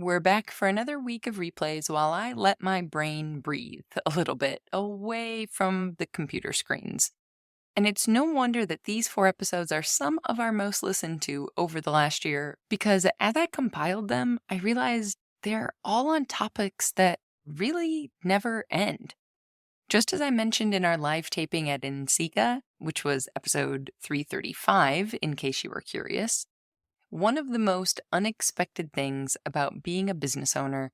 We're back for another week of replays while I let my brain breathe a little bit away from the computer screens. And it's no wonder that these 4 episodes are some of our most listened to over the last year, because as I compiled them, I realized they're all on topics that really never end. Just as I mentioned in our live taping at NCECA, which was episode 335, in case you were curious, one of the most unexpected things about being a business owner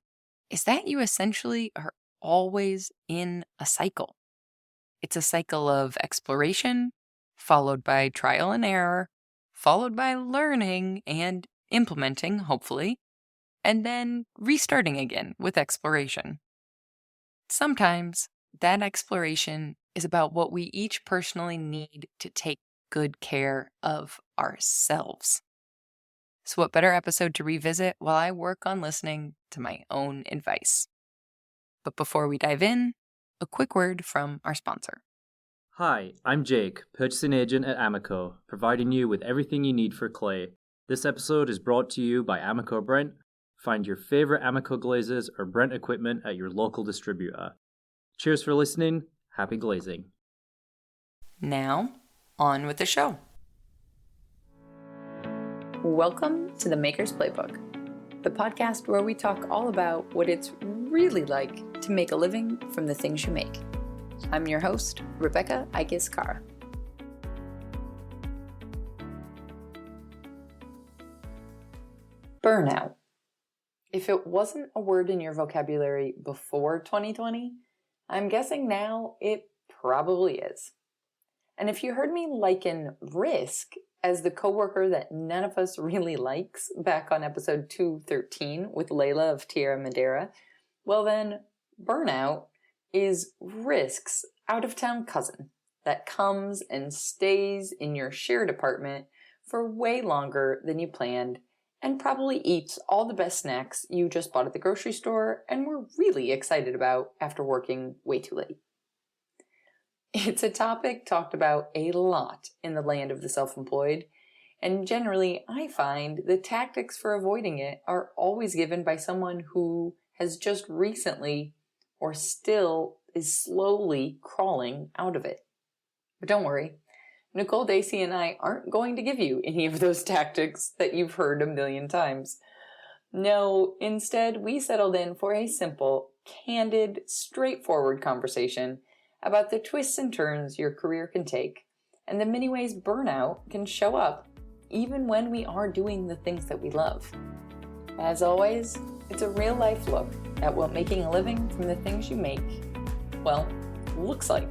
is that you essentially are always in a cycle. It's a cycle of exploration, followed by trial and error, followed by learning and implementing, hopefully, and then restarting again with exploration. Sometimes that exploration is about what we each personally need to take good care of ourselves. So what better episode to revisit while I work on listening to my own advice? But before we dive in, a quick word from our sponsor. Hi, I'm Jake, purchasing agent at Amico, providing you with everything you need for clay. This episode is brought to you by Amico Brent. Find your favorite Amico glazes or Brent equipment at your local distributor. Cheers for listening. Happy glazing. Now, on with the show. Welcome to the Maker's Playbook, the podcast where we talk all about what it's really like to make a living from the things you make. I'm your host, Rebecca Ikes-Carr. Burnout. If it wasn't a word in your vocabulary before 2020, I'm guessing now it probably is. And if you heard me liken risk as the coworker that none of us really likes back on episode 213 with Layla of Tierra Madera, well then, burnout is risk's out-of-town cousin that comes and stays in your shared apartment for way longer than you planned and probably eats all the best snacks you just bought at the grocery store and were really excited about after working way too late. It's a topic talked about a lot in the land of the self-employed, and generally I find the tactics for avoiding it are always given by someone who has just recently or still is slowly crawling out of it. But don't worry, Nicole Dacey and I aren't going to give you any of those tactics that you've heard a million times. No, instead we settled in for a simple, candid, straightforward conversation about the twists and turns your career can take and the many ways burnout can show up even when we are doing the things that we love. As always, it's a real-life look at what making a living from the things you make, well, looks like.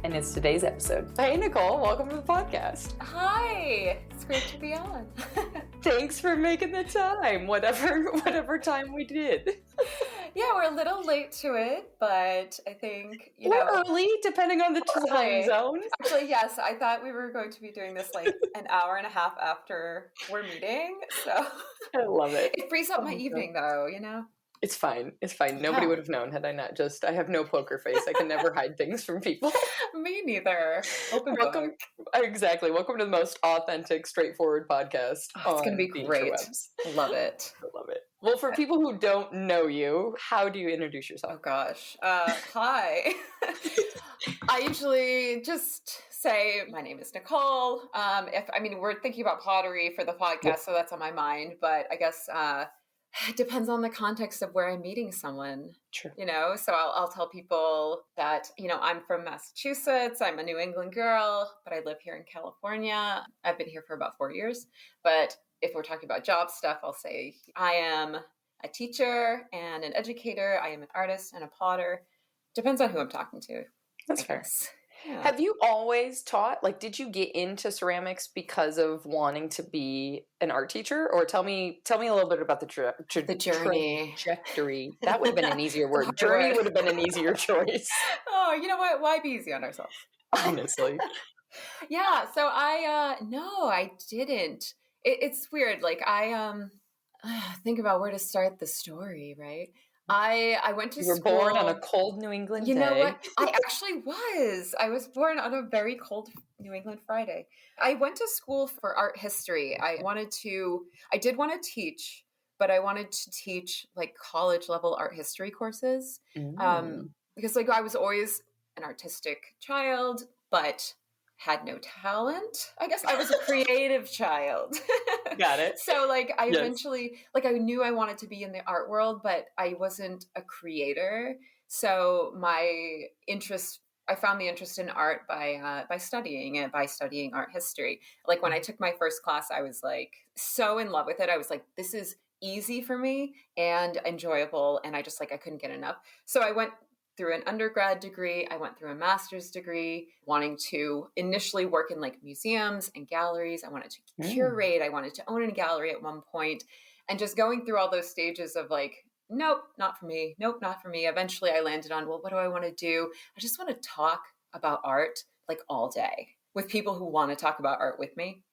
And it's today's episode. Hey, Nicole, welcome to the podcast. Hi, it's great to be on. Thanks for making the time, whatever time we did. Yeah, we're a little late to it, but I think, we're early, depending on the time zone. Actually, yes, I thought we were going to be doing this like an hour and a half after we're meeting, so. I love it. It frees up my evening, though, you know? It's fine. Nobody would have known had I not just, I have no poker face. I can never hide things from people. Me neither. Welcome. Exactly. Welcome to the most authentic, straightforward podcast. Oh, it's going to be great. Love it. I love it. Well, for people who don't know you, how do you introduce yourself? Oh, gosh. Hi. I usually just say, my name is Nicole. We're thinking about pottery for the podcast, so that's on my mind. But I guess it depends on the context of where I'm meeting someone. Sure. You know, so I'll tell people that, I'm from Massachusetts. I'm a New England girl, but I live here in California. I've been here for about 4 years. But if we're talking about job stuff, I'll say I am a teacher and an educator. I am an artist and a potter. Depends on who I'm talking to. That's fair. Yeah. Have you always taught? Like, did you get into ceramics because of wanting to be an art teacher? Or tell me a little bit about the journey. Trajectory. That would have been an easier word. Journey would have been an easier choice. Oh, you know what? Why be easy on ourselves? Honestly. Yeah. So I didn't. It's weird. Like I think about where to start the story, right? I went to school. You were born on a cold New England day. You know what? I actually was. I was born on a very cold New England Friday. I went to school for art history. I did want to teach, but I wanted to teach like college level art history courses. Mm. Because like I was always an artistic child, but had no talent. I guess I was a creative child. Got it. So like I Yes. eventually, like I knew I wanted to be in the art world, but I wasn't a creator. So my interest, I found the interest in art by studying it, by studying art history. Like when I took my first class, I was like so in love with it. I was like, this is easy for me and enjoyable, and I just like I couldn't get enough. So I went through an undergrad degree, I went through a master's degree, wanting to initially work in like museums and galleries. I wanted to curate, I wanted to own a gallery at one point, and just going through all those stages of like, nope, not for me. Nope, not for me. Eventually I landed on, well, what do I want to do? I just want to talk about art like all day with people who want to talk about art with me.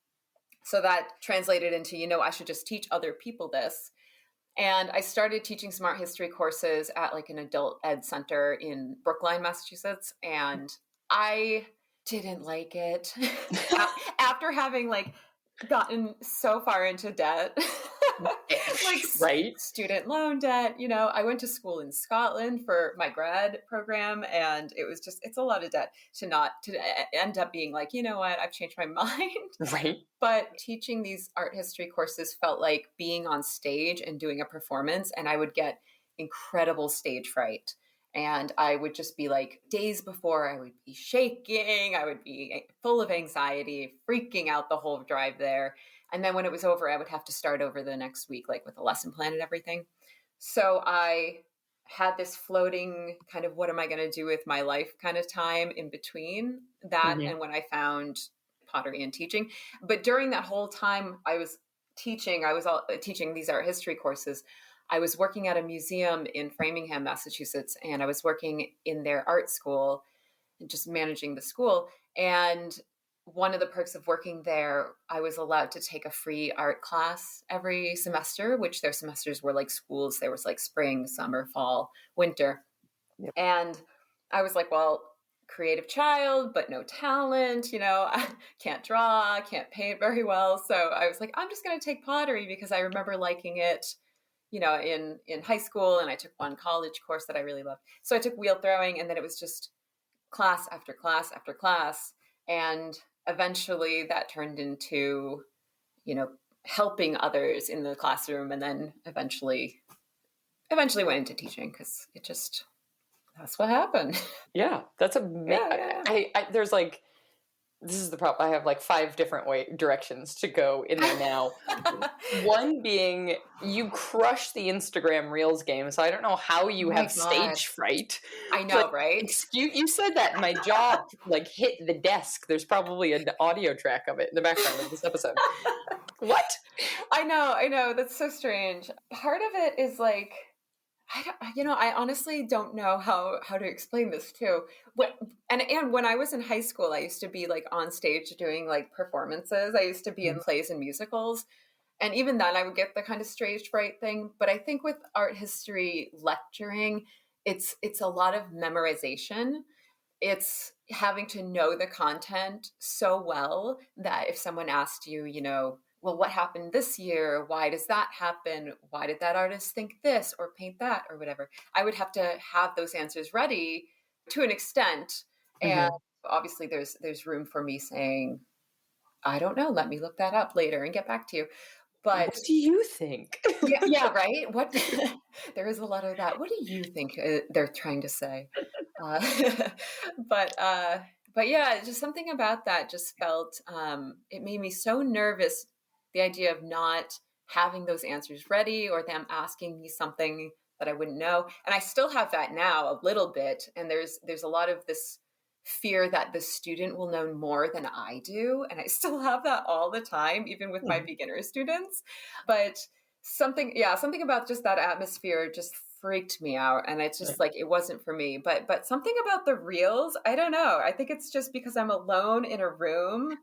So that translated into, I should just teach other people this. And I started teaching some art history courses at like an adult ed center in Brookline, Massachusetts. And I didn't like it. After having like gotten so far into debt, like Right. student loan debt, I went to school in Scotland for my grad program, and it's a lot of debt to end up being like, you know what, I've changed my mind. Right. But teaching these art history courses felt like being on stage and doing a performance, and I would get incredible stage fright. And I would just be like, days before, I would be shaking. I would be full of anxiety, freaking out the whole drive there. And then when it was over, I would have to start over the next week, like with a lesson plan and everything. So I had this floating kind of what am I going to do with my life kind of time in between that and when I found pottery and teaching. But during that whole time I was teaching these art history courses. I was working at a museum in Framingham, Massachusetts, and I was working in their art school and just managing the school. And one of the perks of working there, I was allowed to take a free art class every semester, which their semesters were like schools. There was like spring, summer, fall, winter. Yep. And I was like, well, creative child, but no talent, I can't draw, can't paint very well. So I was like, I'm just going to take pottery because I remember liking it, in high school, and I took one college course that I really loved. So I took wheel throwing, and then it was just class after class after class. And eventually that turned into, helping others in the classroom, and then eventually went into teaching because that's what happened. Yeah, that's amazing. Yeah. There's like, this is the problem. I have like 5 different directions to go in there now. One being you crush the Instagram Reels game, so I don't know how you have stage fright. I know, right? You said that, and my jaw like hit the desk. There's probably an audio track of it in the background of this episode. What? I know. That's so strange. Part of it is like, I honestly don't know how to explain this too. And when I was in high school, I used to be like on stage doing like performances. I used to be in plays and musicals. And even then I would get the kind of stage fright thing. But I think with art history lecturing, it's a lot of memorization. It's having to know the content so well that if someone asked you, well, what happened this year? Why does that happen? Why did that artist think this or paint that or whatever? I would have to have those answers ready to an extent. And obviously there's room for me saying, I don't know, let me look that up later and get back to you. But what do you think? yeah, right? What there is a lot of that. What do you think they're trying to say? But yeah, just something about that just felt, it made me so nervous, the idea of not having those answers ready or them asking me something that I wouldn't know. And I still have that now a little bit. And there's a lot of this fear that the student will know more than I do. And I still have that all the time, even with my beginner students. But something about just that atmosphere just freaked me out. And it's just like, it wasn't for me. But something about the reels, I don't know. I think it's just because I'm alone in a room.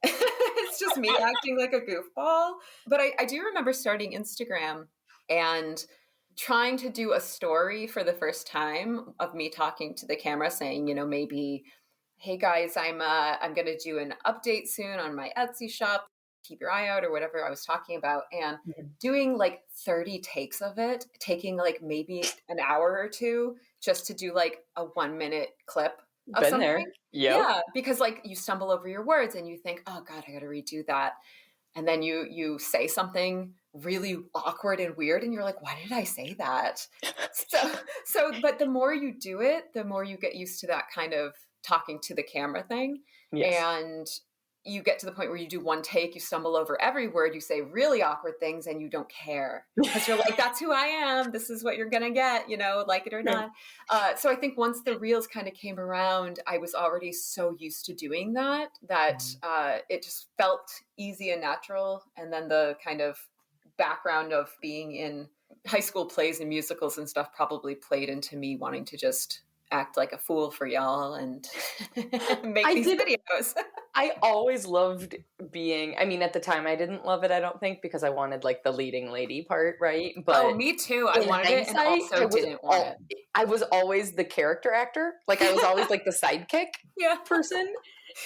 It's just me acting like a goofball. But I do remember starting Instagram and trying to do a story for the first time of me talking to the camera saying, maybe, hey guys, I'm going to do an update soon on my Etsy shop. keep your eye out or whatever I was talking about, and Mhm. doing like 30 takes of it, taking like maybe an hour or two just to do like a 1 minute clip of Been something. there. Yep. Yeah, because like you stumble over your words and you think, oh God, I got to redo that. And then you say something really awkward and weird and you're like, why did I say that? But the more you do it, the more you get used to that kind of talking to the camera thing. Yes. And you get to the point where you do one take, you stumble over every word, you say really awkward things and you don't care because you're like, that's who I am. This is what you're going to get, like it or not. So I think once the reels kind of came around, I was already so used to doing that it just felt easy and natural. And then the kind of background of being in high school plays and musicals and stuff probably played into me wanting to just act like a fool for y'all and make these videos. I always loved being, I mean, at the time I didn't love it, I don't think, because I wanted like the leading lady part, right? But me too. I wanted it and also didn't want it. I was always the character actor. Like I was always like the sidekick person.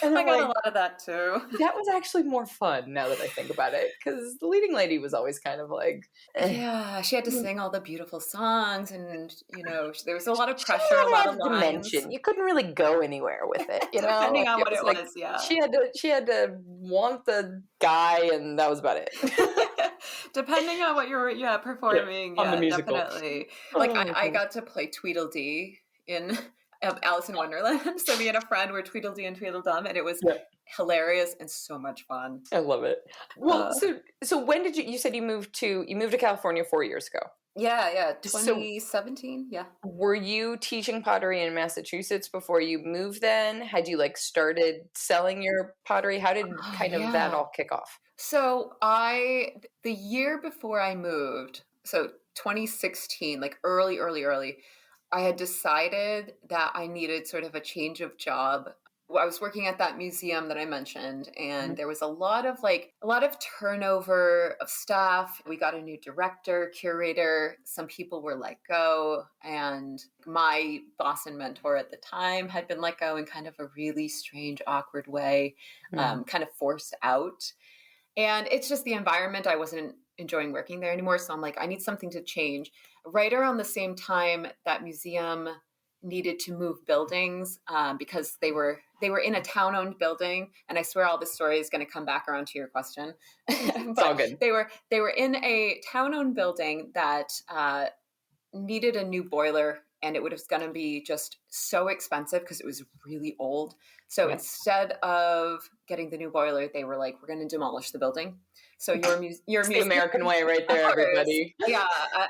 And I got a lot of that too. That was actually more fun now that I think about it, because the leading lady was always kind of like, yeah, she had to sing all the beautiful songs, and there was a lot of pressure, a lot of lines. You couldn't really go anywhere with it, depending on what it was. Yeah, she had to want the guy, and that was about it. Depending on what you were performing, on the musical. Definitely. Like I got to play Tweedledee in Alice in Wonderland. So me and a friend were Tweedledee and Tweedledum, and it was hilarious and so much fun. I love it. Well, so when did you said you moved to California 4 years ago? Yeah, 2017. Yeah. Were you teaching pottery in Massachusetts before you moved then? Had you like started selling your pottery? How did that all kick off? So the year before I moved, so 2016, like early, I had decided that I needed sort of a change of job. I was working at that museum that I mentioned, and there was a lot of turnover of staff. We got a new director, curator. Some people were let go, and my boss and mentor at the time had been let go in kind of a really strange, awkward way, kind of forced out. And it's just the environment. I wasn't enjoying working there anymore. So I'm like, I need something to change. Right around the same time, that museum needed to move buildings because they were in a town-owned building. And I swear all this story is going to come back around to your question. It's all good. They were in a town-owned building that needed a new boiler, and it was going to be just so expensive because it was really old. So instead of getting the new boiler, they were like, we're going to demolish the building. So it's the American way right there, everybody. Yeah,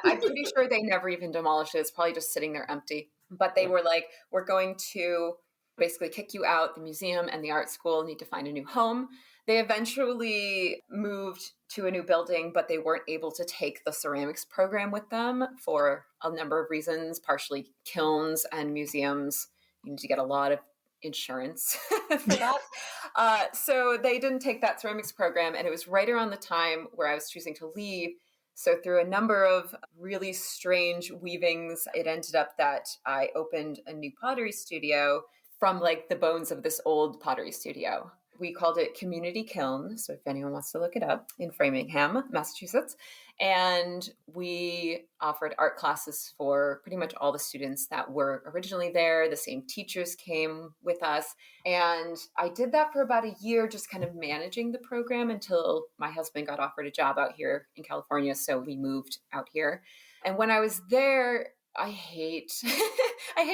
I'm pretty sure they never even demolished it. It's probably just sitting there empty. But they were like, we're going to basically kick you out. The museum and the art school need to find a new home. They eventually moved to a new building, but they weren't able to take the ceramics program with them for a number of reasons, partially kilns and museums. You need to get a lot of insurance for that. So they didn't take that ceramics program, and it was right around the time where I was choosing to leave. So through a number of really strange weavings, it ended up that I opened a new pottery studio from like the bones of this old pottery studio. We called it Community Kiln. So if anyone wants to look it up, in Framingham, Massachusetts. And we offered art classes for pretty much all the students that were originally there. The same teachers came with us. And I did that for about a year, just kind of managing the program until my husband got offered a job out here in California. So we moved out here. And when I was there, I hate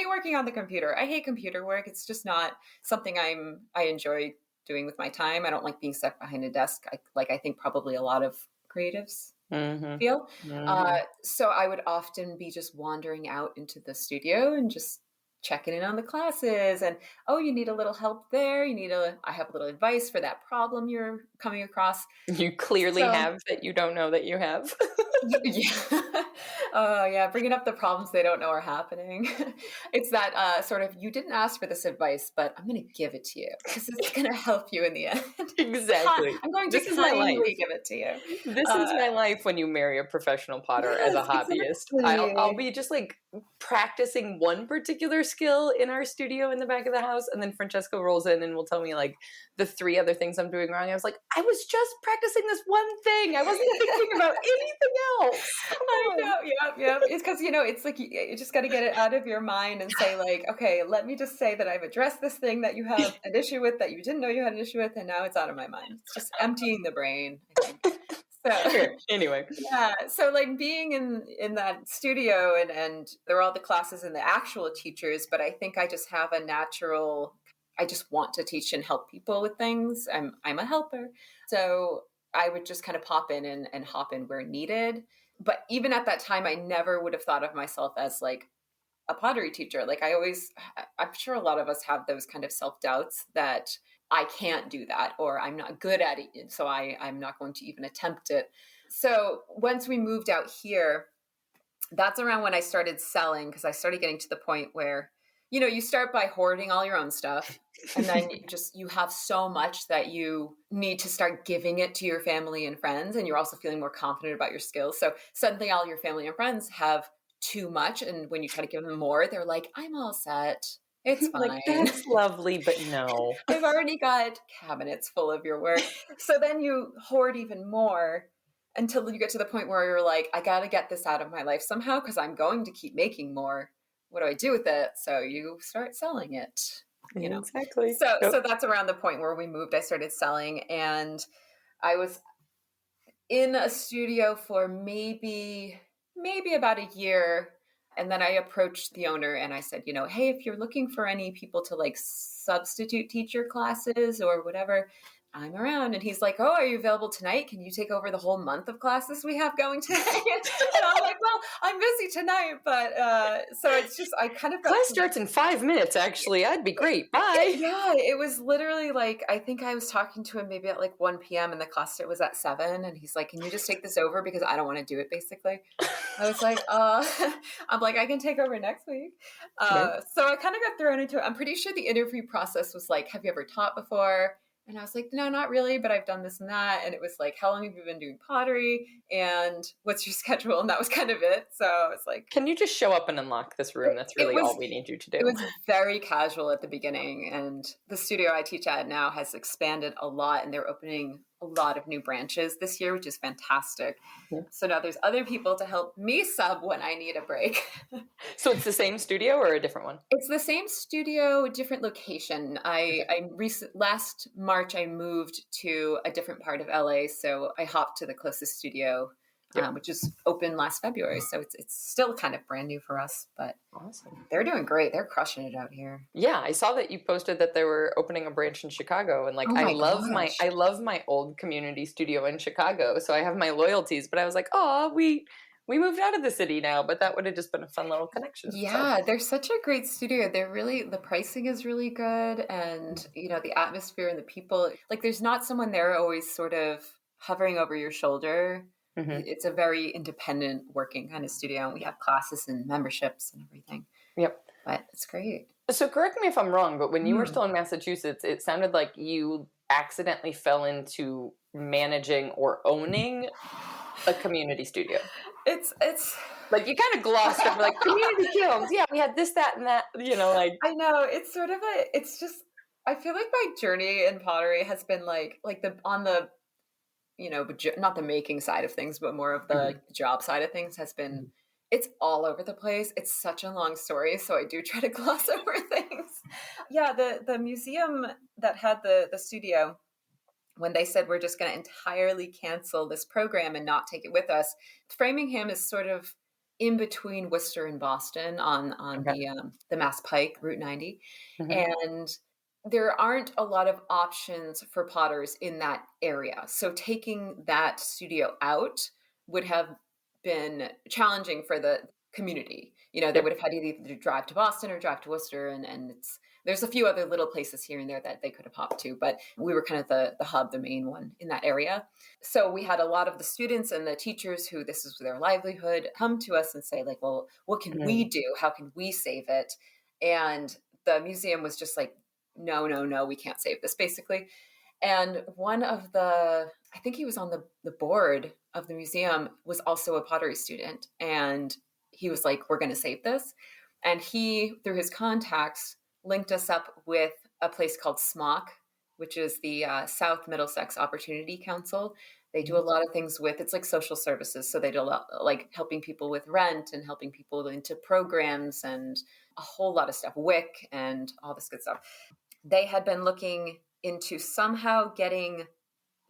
working on the computer. I hate computer work. It's just not something I enjoy doing with my time. I don't like being stuck behind a desk. I think probably a lot of creatives feel. So I would often be just wandering out into the studio and just checking in on the classes, and you need a little help there. I have a little advice for that problem you're coming across. You clearly have that you don't know that you have. Yeah. Bringing up the problems they don't know are happening. It's that sort of, you didn't ask for this advice, but I'm going to give it to you because it's going to help you in the end. Exactly. I'm going to kindly give it to you. This is my life when you marry a professional potter as a hobbyist. Exactly. I'll be just like practicing one particular skill in our studio in the back of the house. And then Francesco rolls in and will tell me like the 3 other things I'm doing wrong. I was like, I was just practicing this one thing. I wasn't thinking about anything else. I know. Yeah. It's because, it's like you just got to get it out of your mind and say like, okay, let me just say that I've addressed this thing that you have an issue with that you didn't know you had an issue with. And now it's out of my mind. It's just emptying the brain, I think. So anyway, yeah. So like being in that studio and there are all the classes and the actual teachers, but I think I just have a natural, I just want to teach and help people with things. I'm a helper. So I would just kind of pop in and hop in where needed. But even at that time, I never would have thought of myself as like a pottery teacher. Like I'm sure a lot of us have those kind of self-doubts that I can't do that, or I'm not good at it, so I'm not going to even attempt it. So once we moved out here, that's around when I started selling, because I started getting to the point where, you start by hoarding all your own stuff, and then you have so much that you need to start giving it to your family and friends, and you're also feeling more confident about your skills. So suddenly all your family and friends have too much, and when you try to give them more, they're like, I'm all set. It's fine. Like, that's lovely, but no. I've already got cabinets full of your work. So then you hoard even more until you get to the point where you're like, I got to get this out of my life somehow because I'm going to keep making more. What do I do with it? So you start selling it. Exactly. So that's around the point where we moved. I started selling, and I was in a studio for maybe about a year. And then I approached the owner and I said, hey, if you're looking for any people to like substitute teacher classes or whatever, I'm around. And he's like, oh, are you available tonight? Can you take over the whole month of classes we have going today? And I'm like, well, I'm busy tonight. But so it's just, I kind of got class starts in 5 minutes, actually. I'd be great. Bye. Yeah, it was literally like, I think I was talking to him maybe at like 1 p.m. and the class was at 7. And he's like, can you just take this over? Because I don't want to do it, basically. I was like, I'm like, I can take over next week. So I kind of got thrown into it. I'm pretty sure the interview process was like, have you ever taught before? And I was like, no, not really, but I've done this and that. And it was like, how long have you been doing pottery? And what's your schedule? And that was kind of it. So I was like, can you just show up and unlock this room? That's really all we need you to do. It was very casual at the beginning. And the studio I teach at now has expanded a lot, and they're opening a lot of new branches this year, which is fantastic. Yeah. So now there's other people to help me sub when I need a break. So it's the same studio or a different one? It's the same studio, different location. Last March, I moved to a different part of LA. So I hopped to the closest studio, which is open last February. So it's still kind of brand new for us, but awesome. They're doing great. They're crushing it out here. Yeah, I saw that you posted that they were opening a branch in Chicago, and like I love my old community studio in Chicago, so I have my loyalties. But I was like, oh, we moved out of the city now, but that would have just been a fun little connection. Yeah, they're such a great studio. The pricing is really good, and the atmosphere and the people. Like, there's not someone there always sort of hovering over your shoulder. Mm-hmm. It's a very independent working kind of studio, and we have classes and memberships and everything. Yep. But it's great. So correct me if I'm wrong, but when you were still in Massachusetts, it sounded like you accidentally fell into managing or owning a community studio. It's like you kind of glossed over like community guilds. Yeah, we had this, that, and that, like. I know. It's sort of it's just, I feel like my journey in pottery has been like on the not the making side of things, but more of the job side of things has been, it's all over the place. It's such a long story, so I do try to gloss over things. Yeah, the museum that had the studio, when they said we're just going to entirely cancel this program and not take it with us, Framingham is sort of in between Worcester and Boston on the Mass Pike, Route 90. And there aren't a lot of options for potters in that area. So taking that studio out would have been challenging for the community. They would have had to either drive to Boston or drive to Worcester. And there's a few other little places here and there that they could have hopped to, but we were kind of the hub, the main one in that area. So we had a lot of the students and the teachers who this is their livelihood come to us and say like, well, what can we do? How can we save it? And the museum was just like, no, we can't save this, basically. And one of I think he was on the board of the museum, was also a pottery student. And he was like, we're going to save this. And he, through his contacts, linked us up with a place called SMOC, which is the South Middlesex Opportunity Council. They do a lot of things with, it's like social services. So they do a lot, like helping people with rent and helping people into programs and a whole lot of stuff, WIC and all this good stuff. They had been looking into somehow getting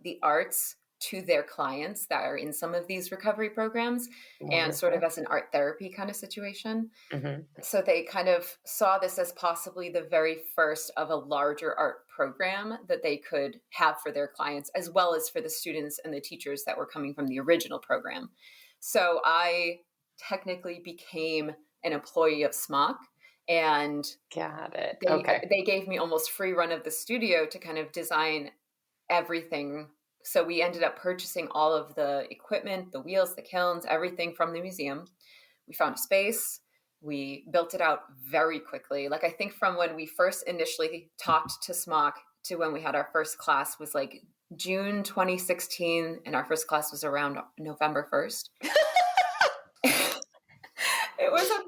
the arts to their clients that are in some of these recovery programs. Wonderful. And sort of as an art therapy kind of situation. Mm-hmm. So they kind of saw this as possibly the very first of a larger art program that they could have for their clients, as well as for the students and the teachers that were coming from the original program. So I technically became an employee of SMOC. And got it. They gave me almost free run of the studio to kind of design everything. So we ended up purchasing all of the equipment, the wheels, the kilns, everything from the museum. We found a space. We built it out very quickly. Like I think from when we first initially talked to SMOC to when we had our first class was like June 2016, and our first class was around November 1st. It was a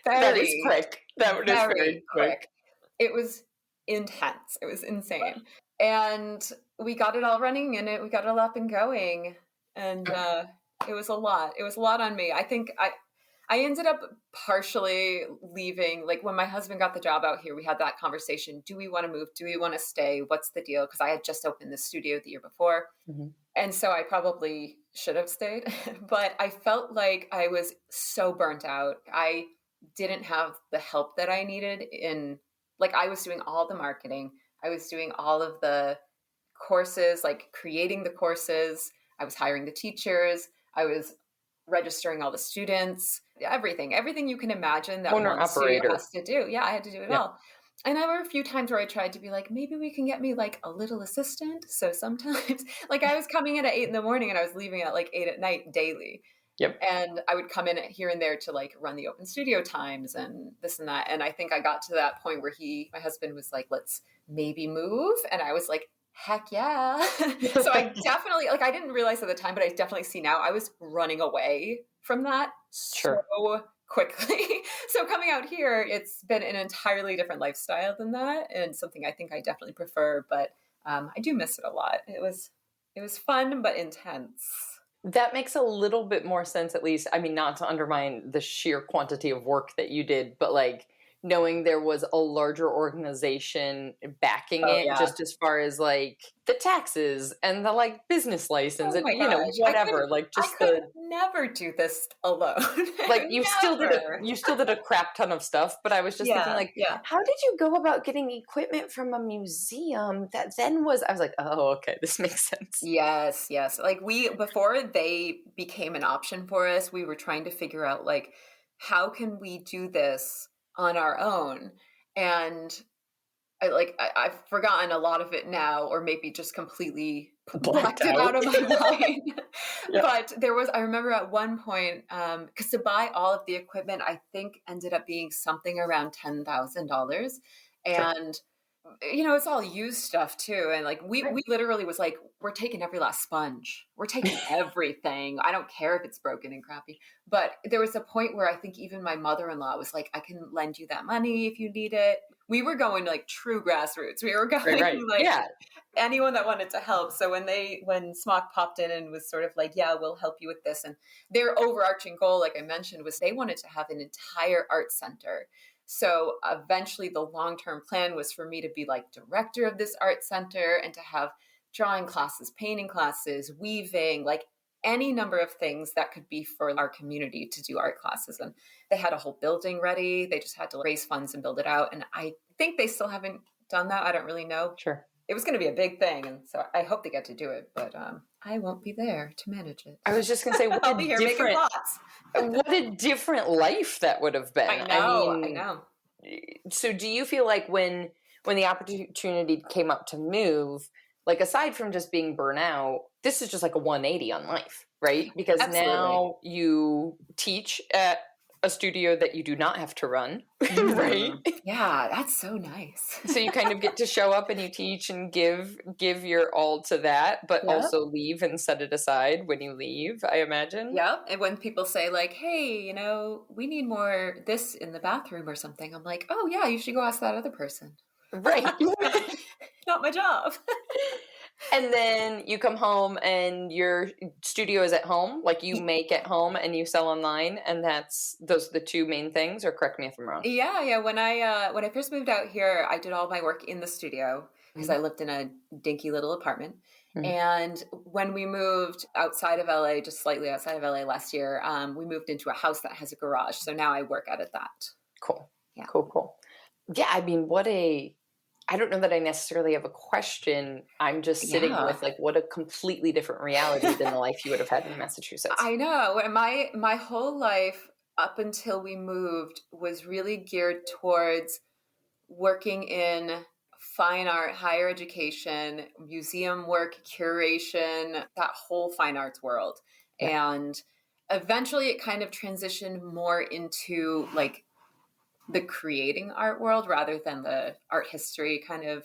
that is quick. That was very quick. It was intense. It was insane. And we got it all running and we got it all up and going. And it was a lot. It was a lot on me. I think I ended up partially leaving. Like when my husband got the job out here, we had that conversation. Do we want to move? Do we want to stay? What's the deal? Because I had just opened the studio the year before. Mm-hmm. And so I probably should have stayed. But I felt like I was so burnt out. I didn't have the help that I needed like I was doing all the marketing. I was doing all of the courses, like creating the courses. I was hiring the teachers. I was registering all the students, everything you can imagine that one studio has to do. Yeah, I had to do it all. And there were a few times where I tried to be like, maybe we can get me like a little assistant. So sometimes like I was coming in at 8 a.m. and I was leaving at like 8 p.m. daily. Yep. And I would come in here and there to like run the open studio times and this and that. And I think I got to that point where my husband was like, let's maybe move. And I was like, heck yeah. So I definitely, like, I didn't realize at the time, but I definitely see now I was running away from that so quickly. So coming out here, it's been an entirely different lifestyle than that. And something I think I definitely prefer, but I do miss it a lot. It was fun, but intense. That makes a little bit more sense, at least. I mean, not to undermine the sheer quantity of work that you did, but like knowing there was a larger organization backing it, just as far as like the taxes and the like business license and whatever. I could never do this alone. Like you still did a crap ton of stuff, but I was just thinking like, how did you go about getting equipment from a museum that then I was like, oh, okay, this makes sense. Yes. Like before they became an option for us, we were trying to figure out like, how can we do this on our own? And I've forgotten a lot of it now, or maybe just completely blacked it out of my mind. But I remember at one point, because to buy all of the equipment, I think ended up being something around $10,000. And it's all used stuff too. And like, we literally was like, we're taking every last sponge. We're taking everything. I don't care if it's broken and crappy. But there was a point where I think even my mother-in-law was like, I can lend you that money if you need it. We were going like true grassroots. We were going anyone that wanted to help. So when SMOC popped in and was sort of like, yeah, we'll help you with this. And their overarching goal, like I mentioned, was they wanted to have an entire art center. So eventually the long-term plan was for me to be like director of this art center and to have drawing classes, painting classes, weaving, like any number of things that could be for our community to do art classes. And they had a whole building ready. They just had to raise funds and build it out. And I think they still haven't done that. I don't really know. Sure. It was going to be a big thing. And so I hope they get to do it, but I won't be there to manage it. I was just going to say, I'll be here making plots. What a different life that would have been. I know. So do you feel like when the opportunity came up to move, like aside from just being burnout, this is just like a 180 on life, right? Because now you teach at a studio that you do not have to run, right? Yeah, that's so nice. So you kind of get to show up and you teach and give your all to that, but also leave and set it aside when you leave, I imagine. Yep. And when people say like, hey, we need more this in the bathroom or something, I'm like, oh yeah, you should go ask that other person. Right. Not my job. And then you come home and your studio is at home, like you make at home and you sell online, and those are the two main things, or correct me if I'm wrong. Yeah. When I first moved out here, I did all my work in the studio because I lived in a dinky little apartment. And when we moved outside of LA, just slightly outside of LA last year, we moved into a house that has a garage. So now I work out of that. Cool. Yeah. Cool. Yeah, I mean, I don't know that I necessarily have a question. I'm just sitting with like, what a completely different reality than the life you would have had in Massachusetts. I know. And my whole life up until we moved was really geared towards working in fine art, higher education, museum work, curation, that whole fine arts world. Yeah. And eventually it kind of transitioned more into like the creating art world rather than the art history kind of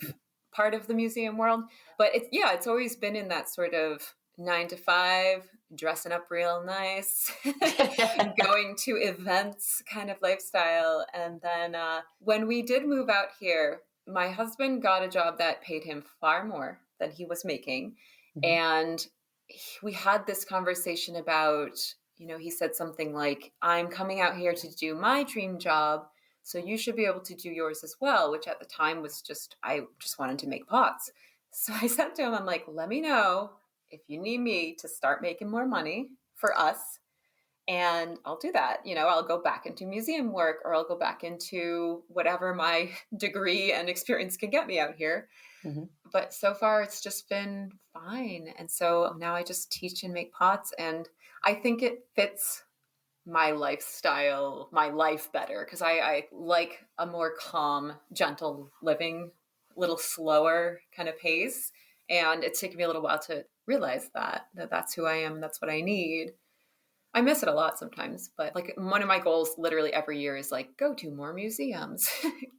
part of the museum world. But it's always been in that sort of 9 to 5, dressing up real nice, going to events kind of lifestyle. And then when we did move out here, my husband got a job that paid him far more than he was making. And we had this conversation about, he said something like, I'm coming out here to do my dream job, so you should be able to do yours as well, which at the time was I just wanted to make pots. So I said to him, I'm like, let me know if you need me to start making more money for us, and I'll do that. I'll go back into museum work, or I'll go back into whatever my degree and experience can get me out here. But so far it's just been fine. And so now I just teach and make pots, and I think it fits my lifestyle, my life better, because I like a more calm, gentle living, a little slower kind of pace. And it's taken me a little while to realize that that's who I am. That's what I need. I miss it a lot sometimes, but like one of my goals literally every year is like, go to more museums,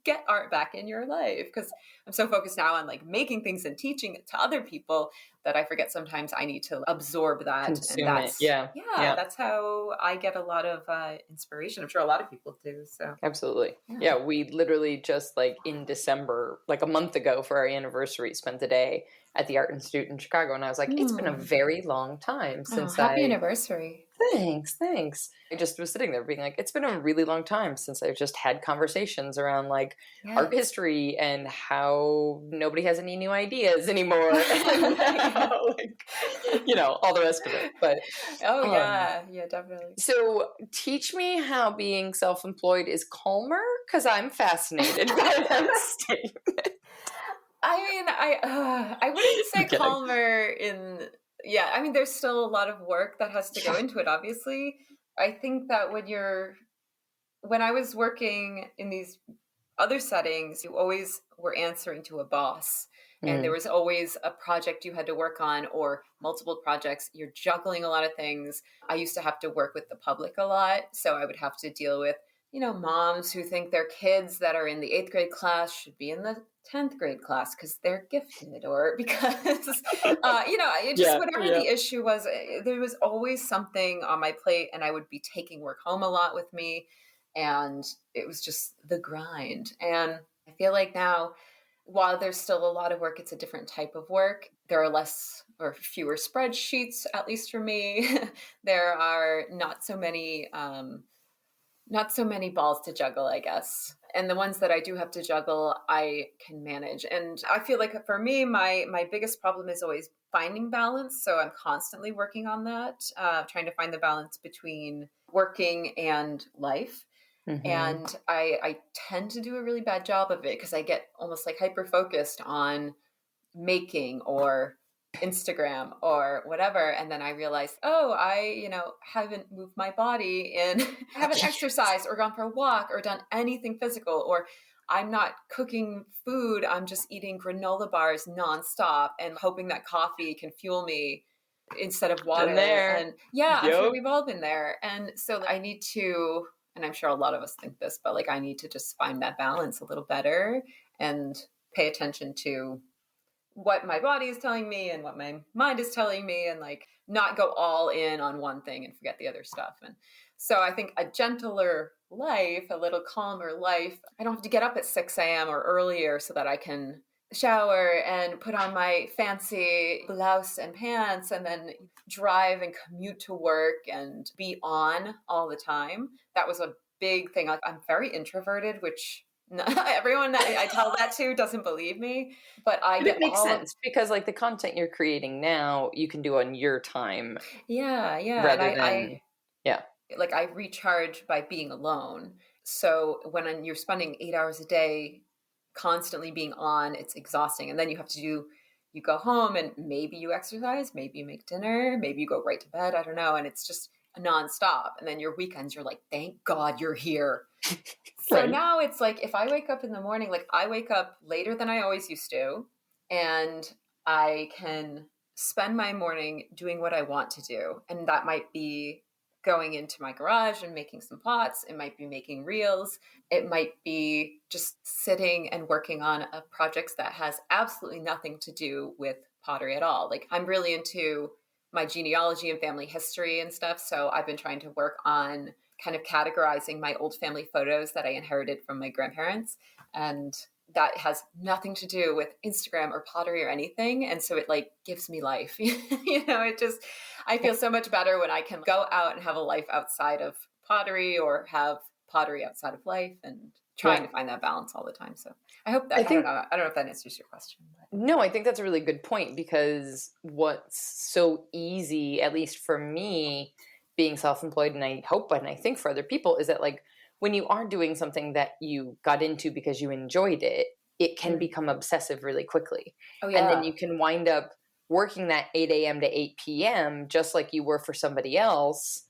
get art back in your life. Because I'm so focused now on like making things and teaching it to other people that I forget sometimes I need to absorb that. Consume and that's, it. Yeah, that's how I get a lot of inspiration. I'm sure a lot of people do. So absolutely. Yeah, we literally just like in December, like a month ago for our anniversary, spent the day at the Art Institute in Chicago. And I was like, it's been a very long time since happy anniversary. Thanks. I just was sitting there being like, it's been a really long time since I've just had conversations around like art history and how nobody has any new ideas anymore. And how, like, all the rest of it. But yeah, definitely. So teach me how being self-employed is calmer, because I'm fascinated by that statement. I mean, I wouldn't say calmer I mean, there's still a lot of work that has to go into it, obviously. I think that when I was working in these other settings, you always were answering to a boss. And there was always a project you had to work on, or multiple projects. You're juggling a lot of things. I used to have to work with the public a lot. So I would have to deal with, moms who think their kids that are in the 8th grade class should be in the 10th grade class because they're gifted, or because, whatever the issue was, there was always something on my plate, and I would be taking work home a lot with me. And it was just the grind. And I feel like now, while there's still a lot of work, it's a different type of work. There are less or fewer spreadsheets, at least for me. There are not so many balls to juggle, I guess. And the ones that I do have to juggle, I can manage. And I feel like for me, my biggest problem is always finding balance. So I'm constantly working on that, trying to find the balance between working and life. And I tend to do a really bad job of it because I get almost like hyper-focused on making or Instagram or whatever. And then I realized, I, haven't moved my body and I haven't exercised or gone for a walk or done anything physical, or I'm not cooking food. I'm just eating granola bars nonstop and hoping that coffee can fuel me instead of water. And I'm sure we've all been there. And so I need to, and I'm sure a lot of us think this, but like I need to just find that balance a little better and pay attention to what my body is telling me and what my mind is telling me, and like not go all in on one thing and forget the other stuff. And so I think a gentler life, a little calmer life, I don't have to get up at 6 a.m. or earlier so that I can shower and put on my fancy blouse and pants and then drive and commute to work and be on all the time. That was a big thing. I'm very introverted, which everyone that I tell that to doesn't believe me, but it makes sense because like the content you're creating now, you can do on your time. Yeah. Rather than, like I recharge by being alone. So when you're spending 8 hours a day constantly being on, it's exhausting. And then you go home and maybe you exercise, maybe you make dinner, maybe you go right to bed. I don't know. And it's just nonstop. And then your weekends, you're like, thank God you're here. So now it's like, if I wake up in the morning, like I wake up later than I always used to, and I can spend my morning doing what I want to do. And that might be going into my garage and making some pots. It might be making reels. It might be just sitting and working on a project that has absolutely nothing to do with pottery at all. Like I'm really into my genealogy and family history and stuff. So I've been trying to work on kind of categorizing my old family photos that I inherited from my grandparents. And that has nothing to do with Instagram or pottery or anything. And so it like gives me life. I feel so much better when I can go out and have a life outside of pottery or have pottery outside of life, and trying to find that balance all the time. So I hope that, I don't know if that answers your question. But. No, I think that's a really good point, because what's so easy, at least for me, being self-employed, and I hope and I think for other people, is that like when you are doing something that you got into because you enjoyed it, it can become obsessive really quickly. Oh, yeah. And then you can wind up working that 8 a.m. to 8 p.m. just like you were for somebody else.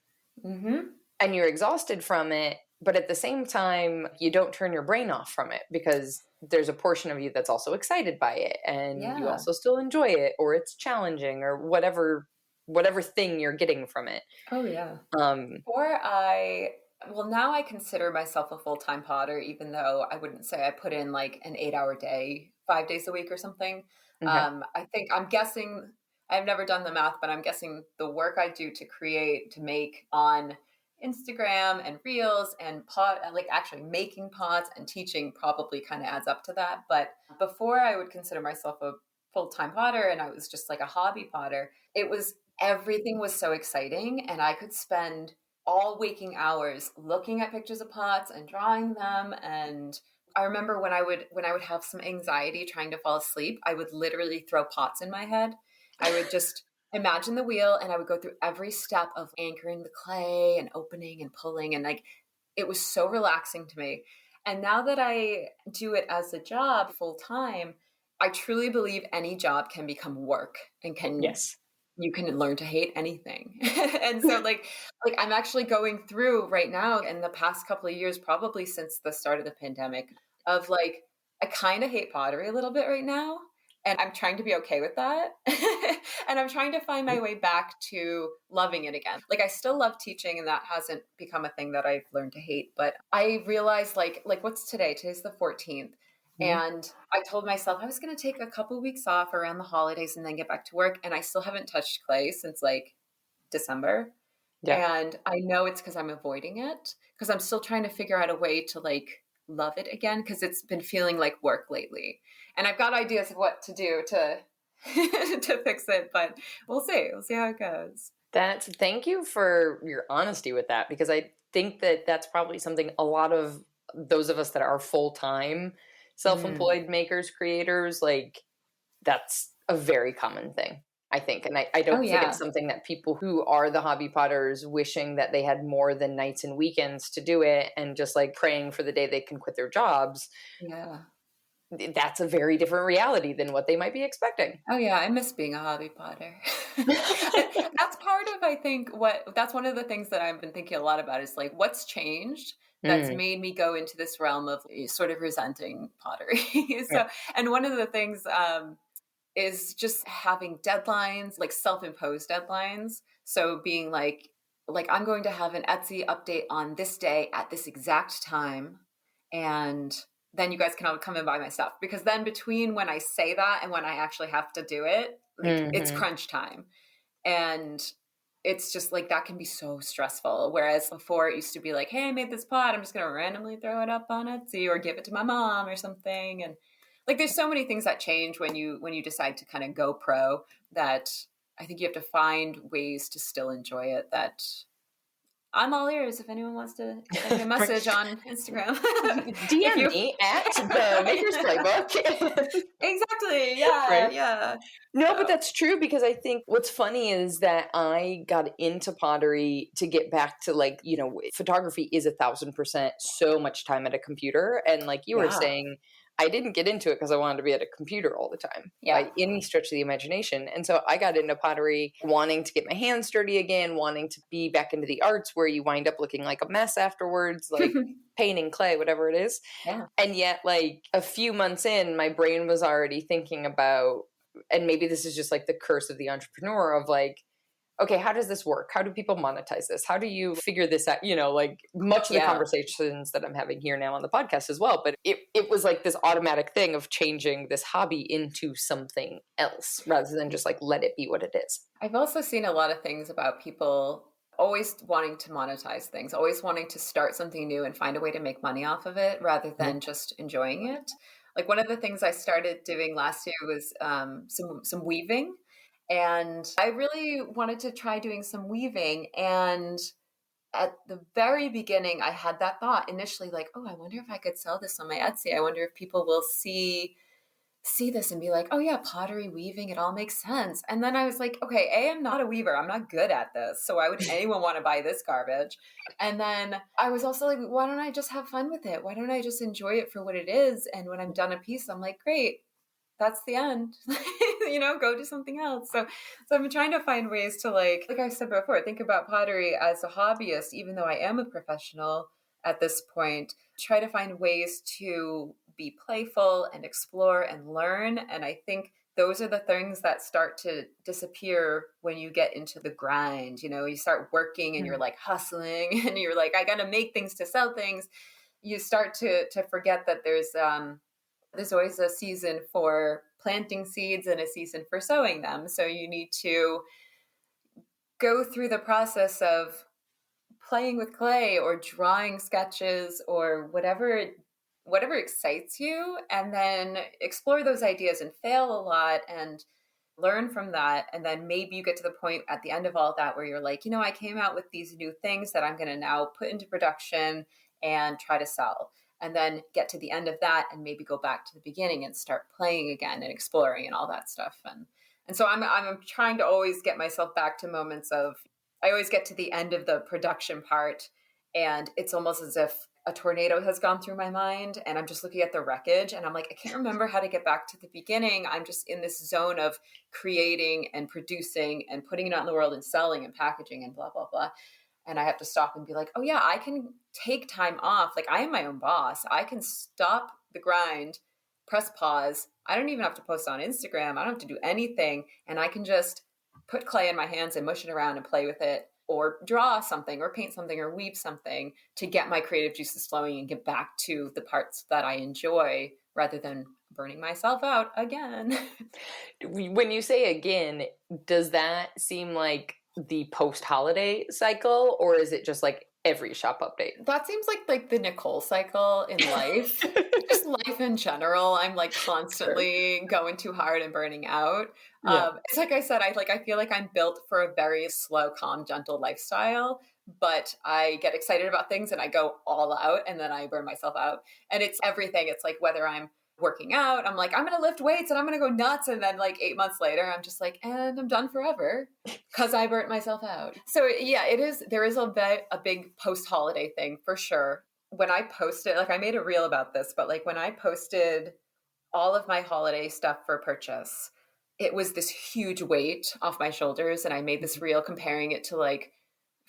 Mm-hmm. And you're exhausted from it. But at the same time, you don't turn your brain off from it, because there's a portion of you that's also excited by it. And you also still enjoy it, or it's challenging, or whatever thing you're getting from it. Oh, yeah. Now I consider myself a full-time potter, even though I wouldn't say I put in like an 8-hour day, 5 days a week or something. Okay. I'm guessing, I've never done the math, but I'm guessing the work I do to make on Instagram and reels and actually making pots and teaching probably kind of adds up to that. But before I would consider myself a full-time potter and I was just like a hobby potter, everything was so exciting, and I could spend all waking hours looking at pictures of pots and drawing them. And I remember when I would have some anxiety trying to fall asleep, I would literally throw pots in my head. I would just imagine the wheel, and I would go through every step of anchoring the clay and opening and pulling. And like, it was so relaxing to me. And now that I do it as a job full time, I truly believe any job can become work and you can learn to hate anything. And so like I'm actually going through right now in the past couple of years, probably since the start of the pandemic, of like, I kind of hate pottery a little bit right now. And I'm trying to be okay with that. And I'm trying to find my way back to loving it again. Like I still love teaching, and that hasn't become a thing that I've learned to hate. But I realized like what's today? Today's the 14th. And I told myself I was going to take a couple of weeks off around the holidays and then get back to work. And I still haven't touched clay since like December. Yeah. And I know it's because I'm avoiding it, because I'm still trying to figure out a way to like love it again, because it's been feeling like work lately. And I've got ideas of what to do to to fix it, but we'll see. We'll see how it goes. Thank you for your honesty with that, because I think that that's probably something a lot of those of us that are full-time self-employed makers, creators, like that's a very common thing, I think. And I don't think it's something that people who are the hobby potters wishing that they had more than nights and weekends to do it and just like praying for the day they can quit their jobs. Yeah. That's a very different reality than what they might be expecting. Oh yeah, I miss being a hobby potter. That's part of, I think, that's one of the things that I've been thinking a lot about is like, what's changed that's made me go into this realm of sort of resenting pottery. And one of the things is just having deadlines, like self-imposed deadlines. So being like, like, I'm going to have an Etsy update on this day at this exact time. And then you guys can all come and buy my stuff. Because then between when I say that and when I actually have to do it, like it's crunch time. And it's just like, that can be so stressful. Whereas before it used to be like, hey, I made this pot. I'm just going to randomly throw it up on Etsy or give it to my mom or something. And like, there's so many things that change when you decide to kind of go pro, that I think you have to find ways to still enjoy it. That I'm all ears if anyone wants to send me a message on Instagram. DM me at the Maker's Playbook. Exactly. Yeah. Right? Yeah. No, but that's true, because I think what's funny is that I got into pottery to get back to, like, you know, photography is 1,000% so much time at a computer. And like you were saying, I didn't get into it because I wanted to be at a computer all the time by any stretch of the imagination. And so I got into pottery wanting to get my hands dirty again, wanting to be back into the arts where you wind up looking like a mess afterwards, like painting clay, whatever it is. Yeah. And yet, like, a few months in, my brain was already thinking about, and maybe this is just like the curse of the entrepreneur, of like, okay, how does this work? How do people monetize this? How do you figure this out? You know, like much of the conversations that I'm having here now on the podcast as well. But it was like this automatic thing of changing this hobby into something else rather than just like let it be what it is. I've also seen a lot of things about people always wanting to monetize things, always wanting to start something new and find a way to make money off of it rather than just enjoying it. Like, one of the things I started doing last year was some weaving. And I really wanted to try doing some weaving. And at the very beginning, I had that thought initially, like, oh, I wonder if I could sell this on my Etsy. I wonder if people will see this and be like, oh yeah, pottery, weaving, it all makes sense. And then I was like, okay, I'm not a weaver. I'm not good at this. So why would anyone want to buy this garbage? And then I was also like, why don't I just have fun with it? Why don't I just enjoy it for what it is? And when I'm done a piece, I'm like, great, that's the end. Go do something else. So I've been trying to find ways to, like I said before, think about pottery as a hobbyist, even though I am a professional at this point, try to find ways to be playful and explore and learn. And I think those are the things that start to disappear when you get into the grind. You start working and you're like hustling and you're like, I got to make things to sell things. You start to forget that there's always a season for planting seeds and a season for sowing them. So you need to go through the process of playing with clay or drawing sketches or whatever excites you, and then explore those ideas and fail a lot and learn from that. And then maybe you get to the point at the end of all that where you're like, I came out with these new things that I'm going to now put into production and try to sell. And then get to the end of that and maybe go back to the beginning and start playing again and exploring and all that stuff. And so I'm trying to always get myself back to moments of, I always get to the end of the production part and it's almost as if a tornado has gone through my mind and I'm just looking at the wreckage and I'm like, I can't remember how to get back to the beginning. I'm just in this zone of creating and producing and putting it out in the world and selling and packaging and blah, blah, blah. And I have to stop and be like, oh yeah, I can take time off. Like, I am my own boss. I can stop the grind, press pause. I don't even have to post on Instagram. I don't have to do anything. And I can just put clay in my hands and mush it around and play with it, or draw something or paint something or weave something to get my creative juices flowing and get back to the parts that I enjoy rather than burning myself out again. When you say again, does that seem like the post-holiday cycle, or is it just like every shop update? That seems like the Nicole cycle in life. Just life in general. I'm like constantly going too hard and burning out. It's like I said, I feel like I'm built for a very slow, calm, gentle lifestyle, but I get excited about things and I go all out and then I burn myself out. And it's everything. It's like whether I'm working out, I'm like, I'm going to lift weights and I'm going to go nuts. And then like 8 months later, I'm just like, and I'm done forever because I burnt myself out. So yeah, there is a big post-holiday thing for sure. When I posted, like I made a reel about this, but like when I posted all of my holiday stuff for purchase, it was this huge weight off my shoulders. And I made this reel comparing it to like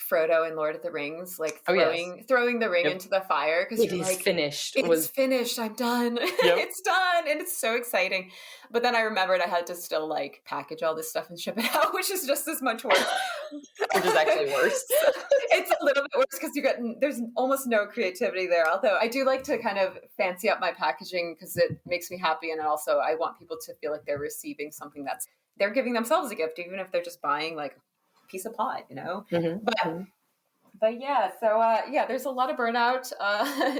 Frodo in Lord of the Rings, like throwing the ring into the fire because you're like, finished. It's finished. I'm done. It's done. And it's so exciting. But then I remembered I had to still like package all this stuff and ship it out, which is just as much work. Which is actually worse. It's a little bit worse because there's almost no creativity there. Although I do like to kind of fancy up my packaging because it makes me happy. And also I want people to feel like they're receiving something they're giving themselves a gift, even if they're just buying like piece of pie, but yeah, so there's a lot of burnout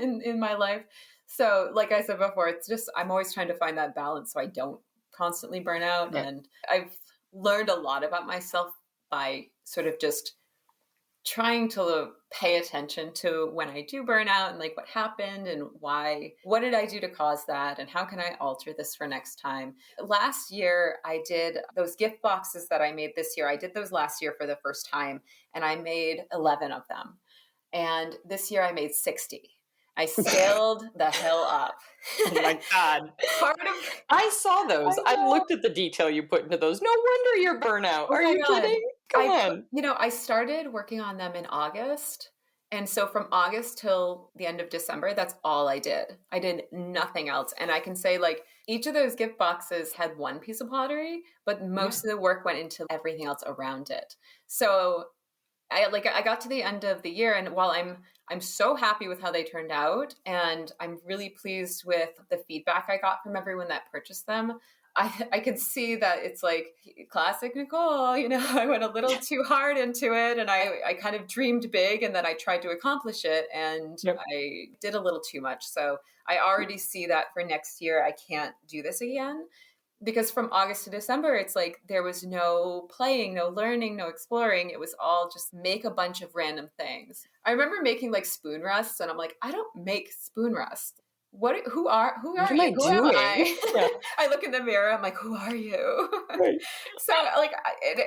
in my life. So like I said before, it's just I'm always trying to find that balance so I don't constantly burn out. And I've learned a lot about myself by sort of just trying to pay attention to when I do burn out and like what happened and why, what did I do to cause that? And how can I alter this for next time? Last year, I did those gift boxes that I made this year. I did those last year for the first time and I made 11 of them. And this year I made 60. I scaled the hill up. Oh my God. I saw those. I looked at the detail you put into those. No wonder you're burnout. Are you kidding? Come on. I started working on them in August. And so from August till the end of December, that's all I did. I did nothing else. And I can say like each of those gift boxes had one piece of pottery, but most of the work went into everything else around it. So I got to the end of the year, and while I'm so happy with how they turned out, and I'm really pleased with the feedback I got from everyone that purchased them, I can see that it's like classic Nicole, I went a little too hard into it and I kind of dreamed big and then I tried to accomplish it and I did a little too much. So I already see that for next year, I can't do this again. Because from August to December, it's like there was no playing, no learning, no exploring. It was all just make a bunch of random things. I remember making like spoon rests and I'm like, I don't make spoon rests. Who are you? Who am I? Yeah. I look in the mirror. I'm like, who are you? Right. So like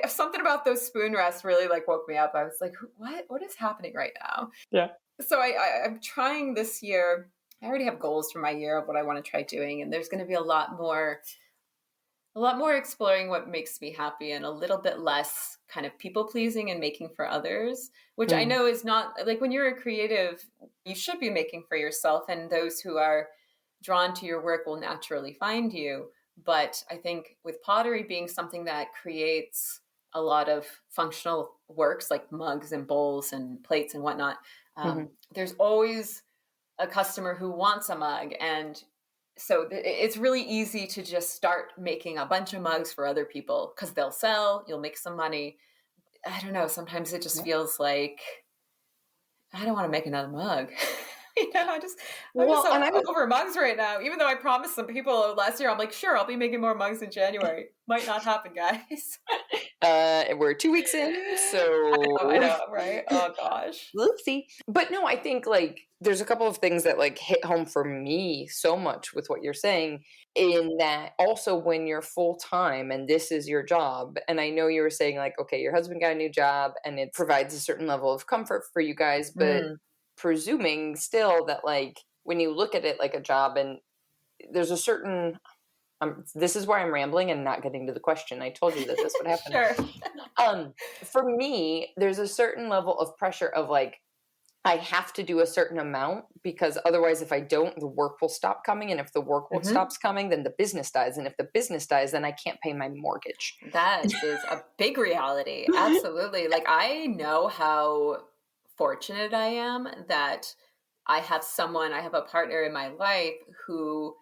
something about those spoon rests really like woke me up. I was like, what is happening right now? Yeah. So I'm trying this year. I already have goals for my year of what I want to try doing. And there's going to be a lot more exploring what makes me happy and a little bit less kind of people pleasing and making for others, which I know is not like when you're a creative, you should be making for yourself and those who are drawn to your work will naturally find you. But I think with pottery being something that creates a lot of functional works like mugs and bowls and plates and whatnot, there's always a customer who wants a mug. And so it's really easy to just start making a bunch of mugs for other people because they'll sell, you'll make some money. I don't know. Sometimes it just feels like I don't want to make another mug. I'm just over mugs right now. Even though I promised some people last year, I'm like, sure, I'll be making more mugs in January. Might not happen, guys. We're 2 weeks in, so I know, right? Oh gosh, oopsie. But no, I think like there's a couple of things that like hit home for me so much with what you're saying. In that, also when you're full time and this is your job, and I know you were saying like, okay, your husband got a new job and it provides a certain level of comfort for you guys, but presuming still that like when you look at it like a job and there's a certain this is where I'm rambling and not getting to the question. I told you that this would happen. Sure. For me, there's a certain level of pressure of like I have to do a certain amount because otherwise if I don't, the work will stop coming. And if the work stops coming, then the business dies. And if the business dies, then I can't pay my mortgage. That is a big reality. Absolutely. Like I know how fortunate I am that I have a partner in my life who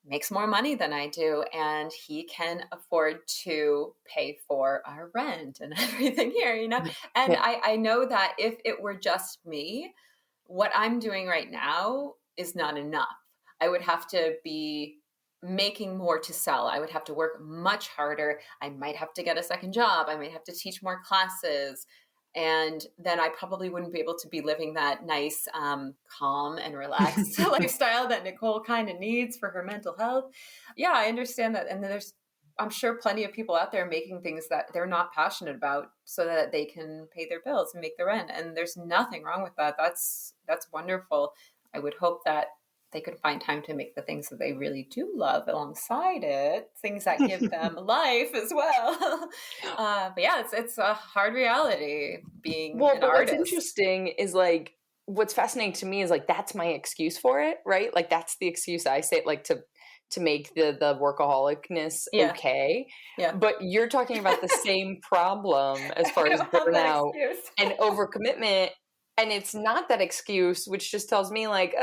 makes more money than I do, and he can afford to pay for our rent and everything here, And I know that if it were just me, what I'm doing right now is not enough. I would have to be making more to sell. I would have to work much harder. I might have to get a second job. I might have to teach more classes. And then I probably wouldn't be able to be living that nice, calm and relaxed lifestyle that Nicole kind of needs for her mental health. Yeah, I understand that. And then I'm sure plenty of people out there making things that they're not passionate about so that they can pay their bills and make the rent. And there's nothing wrong with that. That's wonderful. I would hope that they could find time to make the things that they really do love alongside it, things that give them life as well. But yeah, it's a hard reality being an but artist. What's interesting is like, what's fascinating to me is like, that's my excuse for it, right? Like that's the excuse I say, like to make the workaholicness okay. Yeah. But you're talking about the same problem as far as burnout and overcommitment. And it's not that excuse, which just tells me like,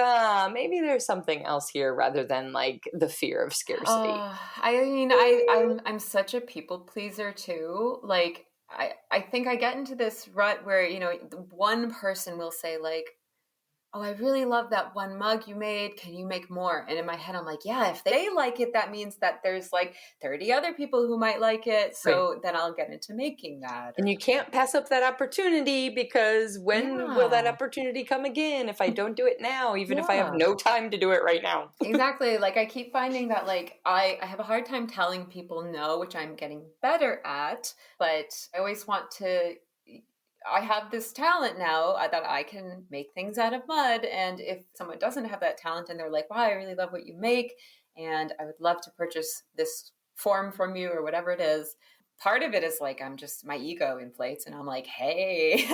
maybe there's something else here rather than like the fear of scarcity. I mean, I'm such a people pleaser too. Like, I think I get into this rut where, you know, one person will say like, oh, I really love that one mug you made. Can you make more? And in my head, I'm like, yeah, if they like it, that means that there's like 30 other people who might like it. So then I'll get into making that. And you can't pass up that opportunity, because when will that opportunity come again if I don't do it now, even if I have no time to do it right now? Exactly. Like I keep finding that like I have a hard time telling people no, which I'm getting better at, but I always want to, I have this talent now that I can make things out of mud. And if someone doesn't have that talent and they're like, wow, I really love what you make, and I would love to purchase this form from you or whatever it is, part of it is like, my ego inflates and I'm like, hey,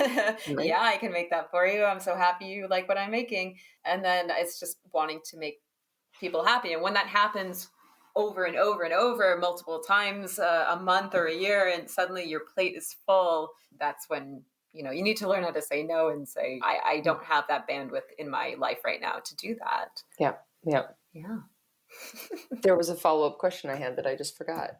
yeah, I can make that for you. I'm so happy you like what I'm making. And then it's just wanting to make people happy. And when that happens over and over and over multiple times a month or a year, and suddenly your plate is full, that's when, you know, you need to learn how to say no and say, I don't have that bandwidth in my life right now to do that. Yeah. There was a follow-up question I had that I just forgot.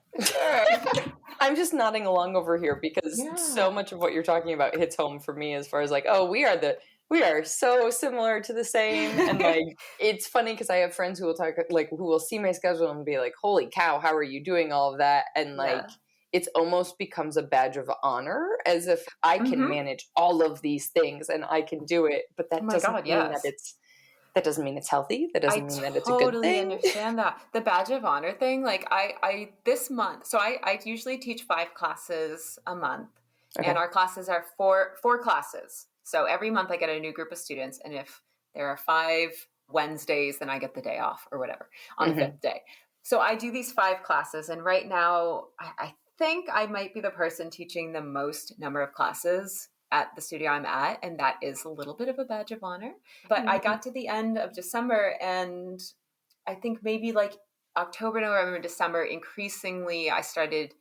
I'm just nodding along over here because so much of what you're talking about hits home for me as far as like, oh, we are so similar to the same. And like, it's funny because I have friends who will talk, like, who will see my schedule and be like, holy cow, how are you doing all of that? And like, it's almost becomes a badge of honor, as if I can manage all of these things and I can do it. But that doesn't mean that doesn't mean it's healthy. That doesn't mean that it's a good thing. I totally understand that. The badge of honor thing, like I this month, so I usually teach 5 classes a month. And our classes are four classes. So every month I get a new group of students. And if there are 5 Wednesdays, then I get the day off or whatever on the 5th day. So I do these 5 classes. And right now, I think I might be the person teaching the most number of classes at the studio I'm at. And that is a little bit of a badge of honor. But I got to the end of December, and I think maybe like October, November, December, increasingly I started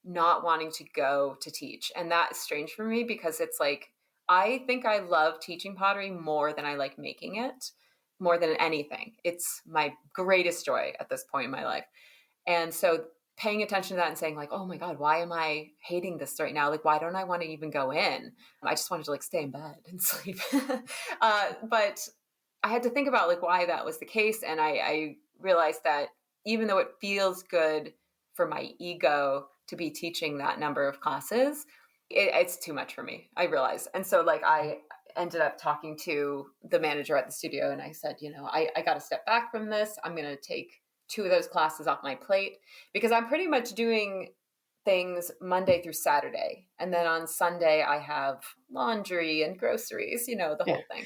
not wanting to go to teach. And that's strange for me because it's like, I think I love teaching pottery more than I like making it, more than anything. It's my greatest joy at this point in my life. And so paying attention to that and saying like, oh my God, why am I hating this right now? Like, why don't I want to even go in? I just wanted to like stay in bed and sleep. But I had to think about like why that was the case. And I realized that even though it feels good for my ego to be teaching that number of classes, it's too much for me, I realized. And so like I ended up talking to the manager at the studio, and I said, you know, I got to step back from this. I'm going to take 2 of those classes off my plate because I'm pretty much doing things Monday through Saturday. And then on Sunday I have laundry and groceries, you know, the whole thing.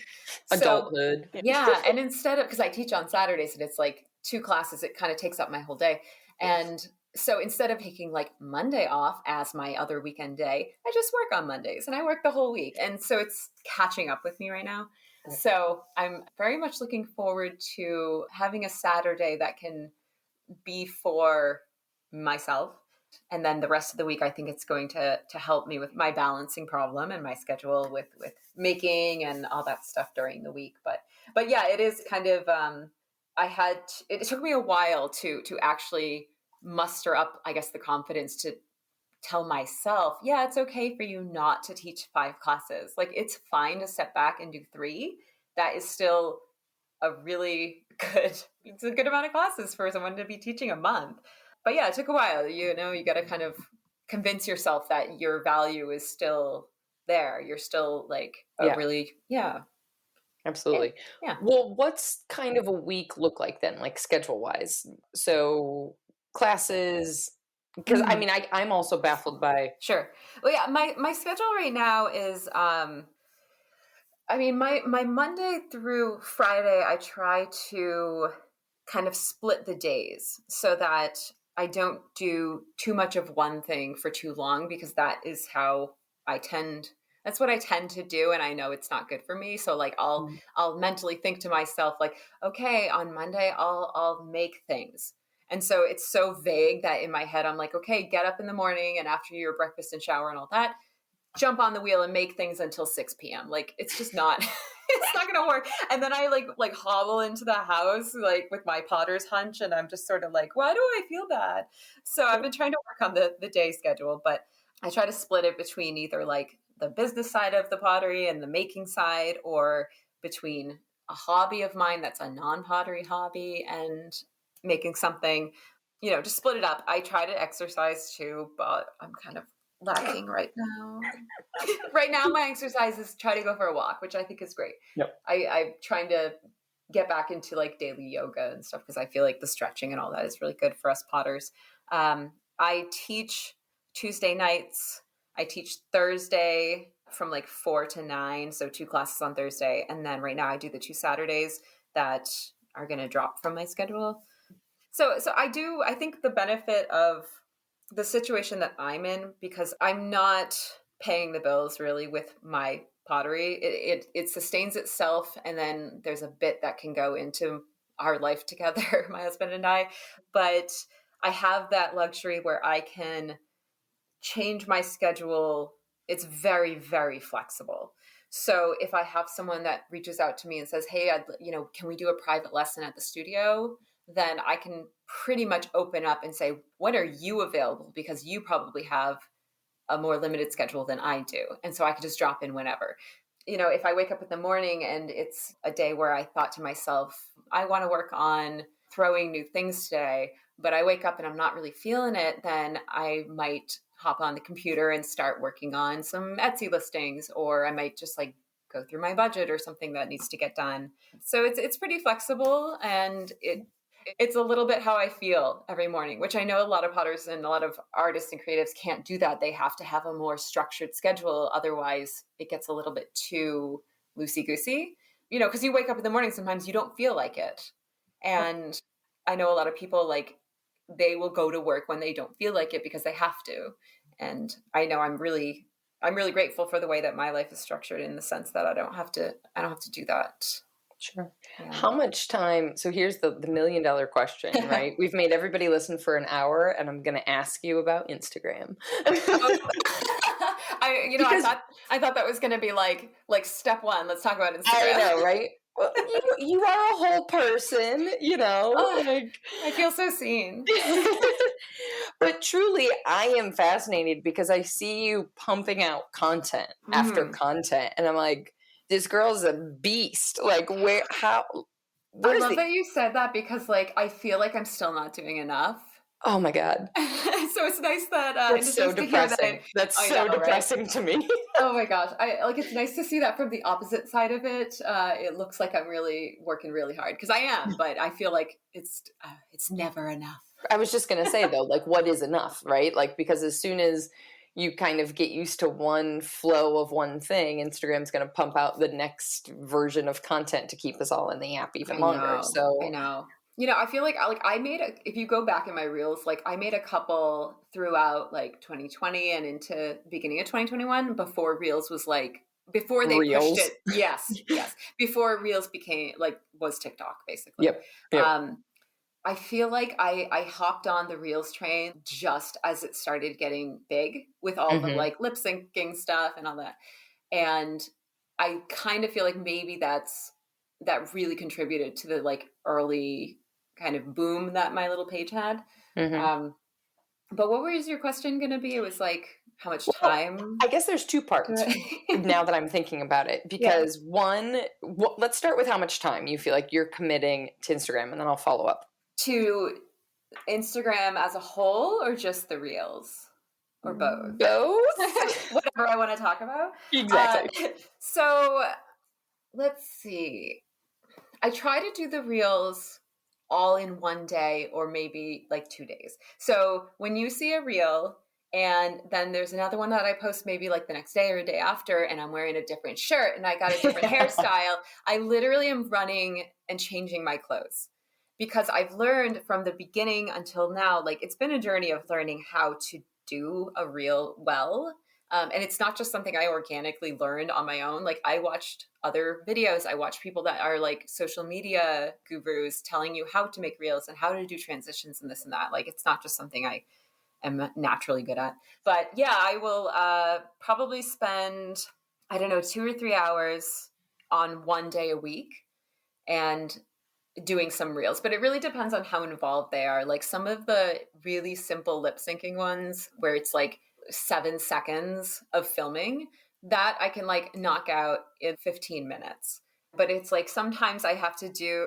Adulthood. So, and instead of, because I teach on Saturdays and it's like 2 classes, it kind of takes up my whole day. And so instead of taking like Monday off as my other weekend day, I just work on Mondays and I work the whole week. And so it's catching up with me right now. So I'm very much looking forward to having a Saturday that can be for myself. And then the rest of the week, I think it's going to help me with my balancing problem and my schedule with making and all that stuff during the week. But yeah, it is kind of, it took me a while to actually muster up, I guess, the confidence to tell myself, yeah, it's okay for you not to teach 5 classes. Like, it's fine to step back and do 3. That is still it's a good amount of classes for someone to be teaching a month. But yeah, it took a while. You know, you got to kind of convince yourself that your value is still there. You're still like Absolutely. Yeah. Well, what's kind of a week look like then, like schedule wise? So classes, because I mean, I'm also baffled by. Sure. Well, yeah, my schedule right now is, I mean, my Monday through Friday, I try to kind of split the days so that I don't do too much of one thing for too long, because that is how that's what I tend to do. And I know it's not good for me. So like, I'll mentally think to myself, like, okay, on Monday, I'll make things. And so it's so vague that in my head, I'm like, okay, get up in the morning and after your breakfast and shower and all that, jump on the wheel and make things until 6 p.m. Like, it's just not, it's not going to work. And then I like hobble into the house, like with my potter's hunch. And I'm just sort of like, why do I feel bad? So I've been trying to work on the day schedule, but I try to split it between either like the business side of the pottery and the making side, or between a hobby of mine that's a non-pottery hobby and making something, just split it up. I try to exercise too, but I'm kind of lacking right now. Right now, my exercise is try to go for a walk, which I think is great. Yep. I'm trying to get back into like daily yoga and stuff, because I feel like the stretching and all that is really good for us potters. I teach Tuesday nights. I teach Thursday from like 4 to 9. So 2 classes on Thursday. And then right now I do the 2 Saturdays that are going to drop from my schedule. So I think the benefit of the situation that I'm in, because I'm not paying the bills really with my pottery, it sustains itself. And then there's a bit that can go into our life together, my husband and I, but I have that luxury where I can change my schedule. It's very, very flexible. So if I have someone that reaches out to me and says, hey, can we do a private lesson at the studio? Then I can pretty much open up and say, when are you available? Because you probably have a more limited schedule than I do. And so I can just drop in whenever. If I wake up in the morning and it's a day where I thought to myself, I want to work on throwing new things today, but I wake up and I'm not really feeling it, then I might hop on the computer and start working on some Etsy listings, or I might just like go through my budget or something that needs to get done. So it's pretty flexible, and it's a little bit how I feel every morning, which I know a lot of potters and a lot of artists and creatives can't do that. They have to have a more structured schedule. Otherwise it gets a little bit too loosey-goosey, because you wake up in the morning, sometimes you don't feel like it. And I know a lot of people, like, they will go to work when they don't feel like it because they have to. And I know I'm really grateful for the way that my life is structured, in the sense that I don't have to do that. Sure. Yeah. How much time? So here's the $1 million question, right? We've made everybody listen for an hour, and I'm going to ask you about Instagram. I thought that was going to be like step 1. Let's talk about Instagram. I know, right? Well, you are a whole person, Oh, like, I feel so seen. But truly, I am fascinated because I see you pumping out content after content, and I'm like, this girl's a beast. Like, I love that you said that, because like I feel like I'm still not doing enough. Oh my God. So it's nice that it's so depressing. That's so depressing to me. Oh my gosh. It's nice to see that from the opposite side of it. It looks like I'm really working really hard, because I am, but I feel like it's never enough. I was just going to say though, like, what is enough, right? Like, because as soon as you kind of get used to one flow of one thing, Instagram's going to pump out the next version of content to keep us all in the app even longer. So I know. I feel like if you go back in my reels, like I made a couple throughout like 2020 and into beginning of 2021 before reels was like, before they pushed it. Yes. Before reels became like, was TikTok basically. Yep. I feel like I hopped on the reels train just as it started getting big with all the like lip syncing stuff and all that. And I kind of feel like maybe that really contributed to the like early kind of boom that my little page had. But what was your question going to be? It was like, how much time? I guess there's 2 parts now that I'm thinking about it, because one, let's start with how much time you feel like you're committing to Instagram, and then I'll follow up. To Instagram as a whole, or just the reels, or both? Both. Whatever I want to talk about. Exactly. So let's see. I try to do the reels all in one day, or maybe like 2 days. So when you see a reel, And then there's another one that I post maybe like the next day or a day after, and I'm wearing a different shirt and I got a different hairstyle. I literally am running and changing my clothes because I've learned from the beginning until now, like it's been a journey of learning how to do a reel well. And it's not just something I organically learned on my own. Like I watched other videos. I watched people that are like social media gurus telling you how to make reels and how to do transitions and this and that. Like it's not just something I am naturally good at. But yeah, I will probably spend, I don't know, 2 or 3 hours on one day a week and doing some reels. But it really depends on how involved they are. Like some of the really simple lip syncing ones where it's like 7 seconds of filming, that I can like knock out in 15 minutes. But it's like sometimes I have to do,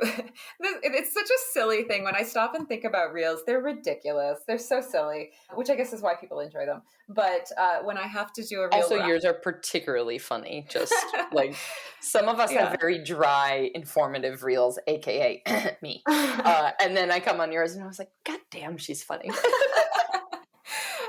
it's such a silly thing. When I stop and think about reels, they're ridiculous. They're so silly, which I guess is why people enjoy them. But when I have to do a reel. Also, yours are particularly funny. Just like some of us have very dry, informative reels, AKA me. And then I come on yours and I was like, God damn, she's funny.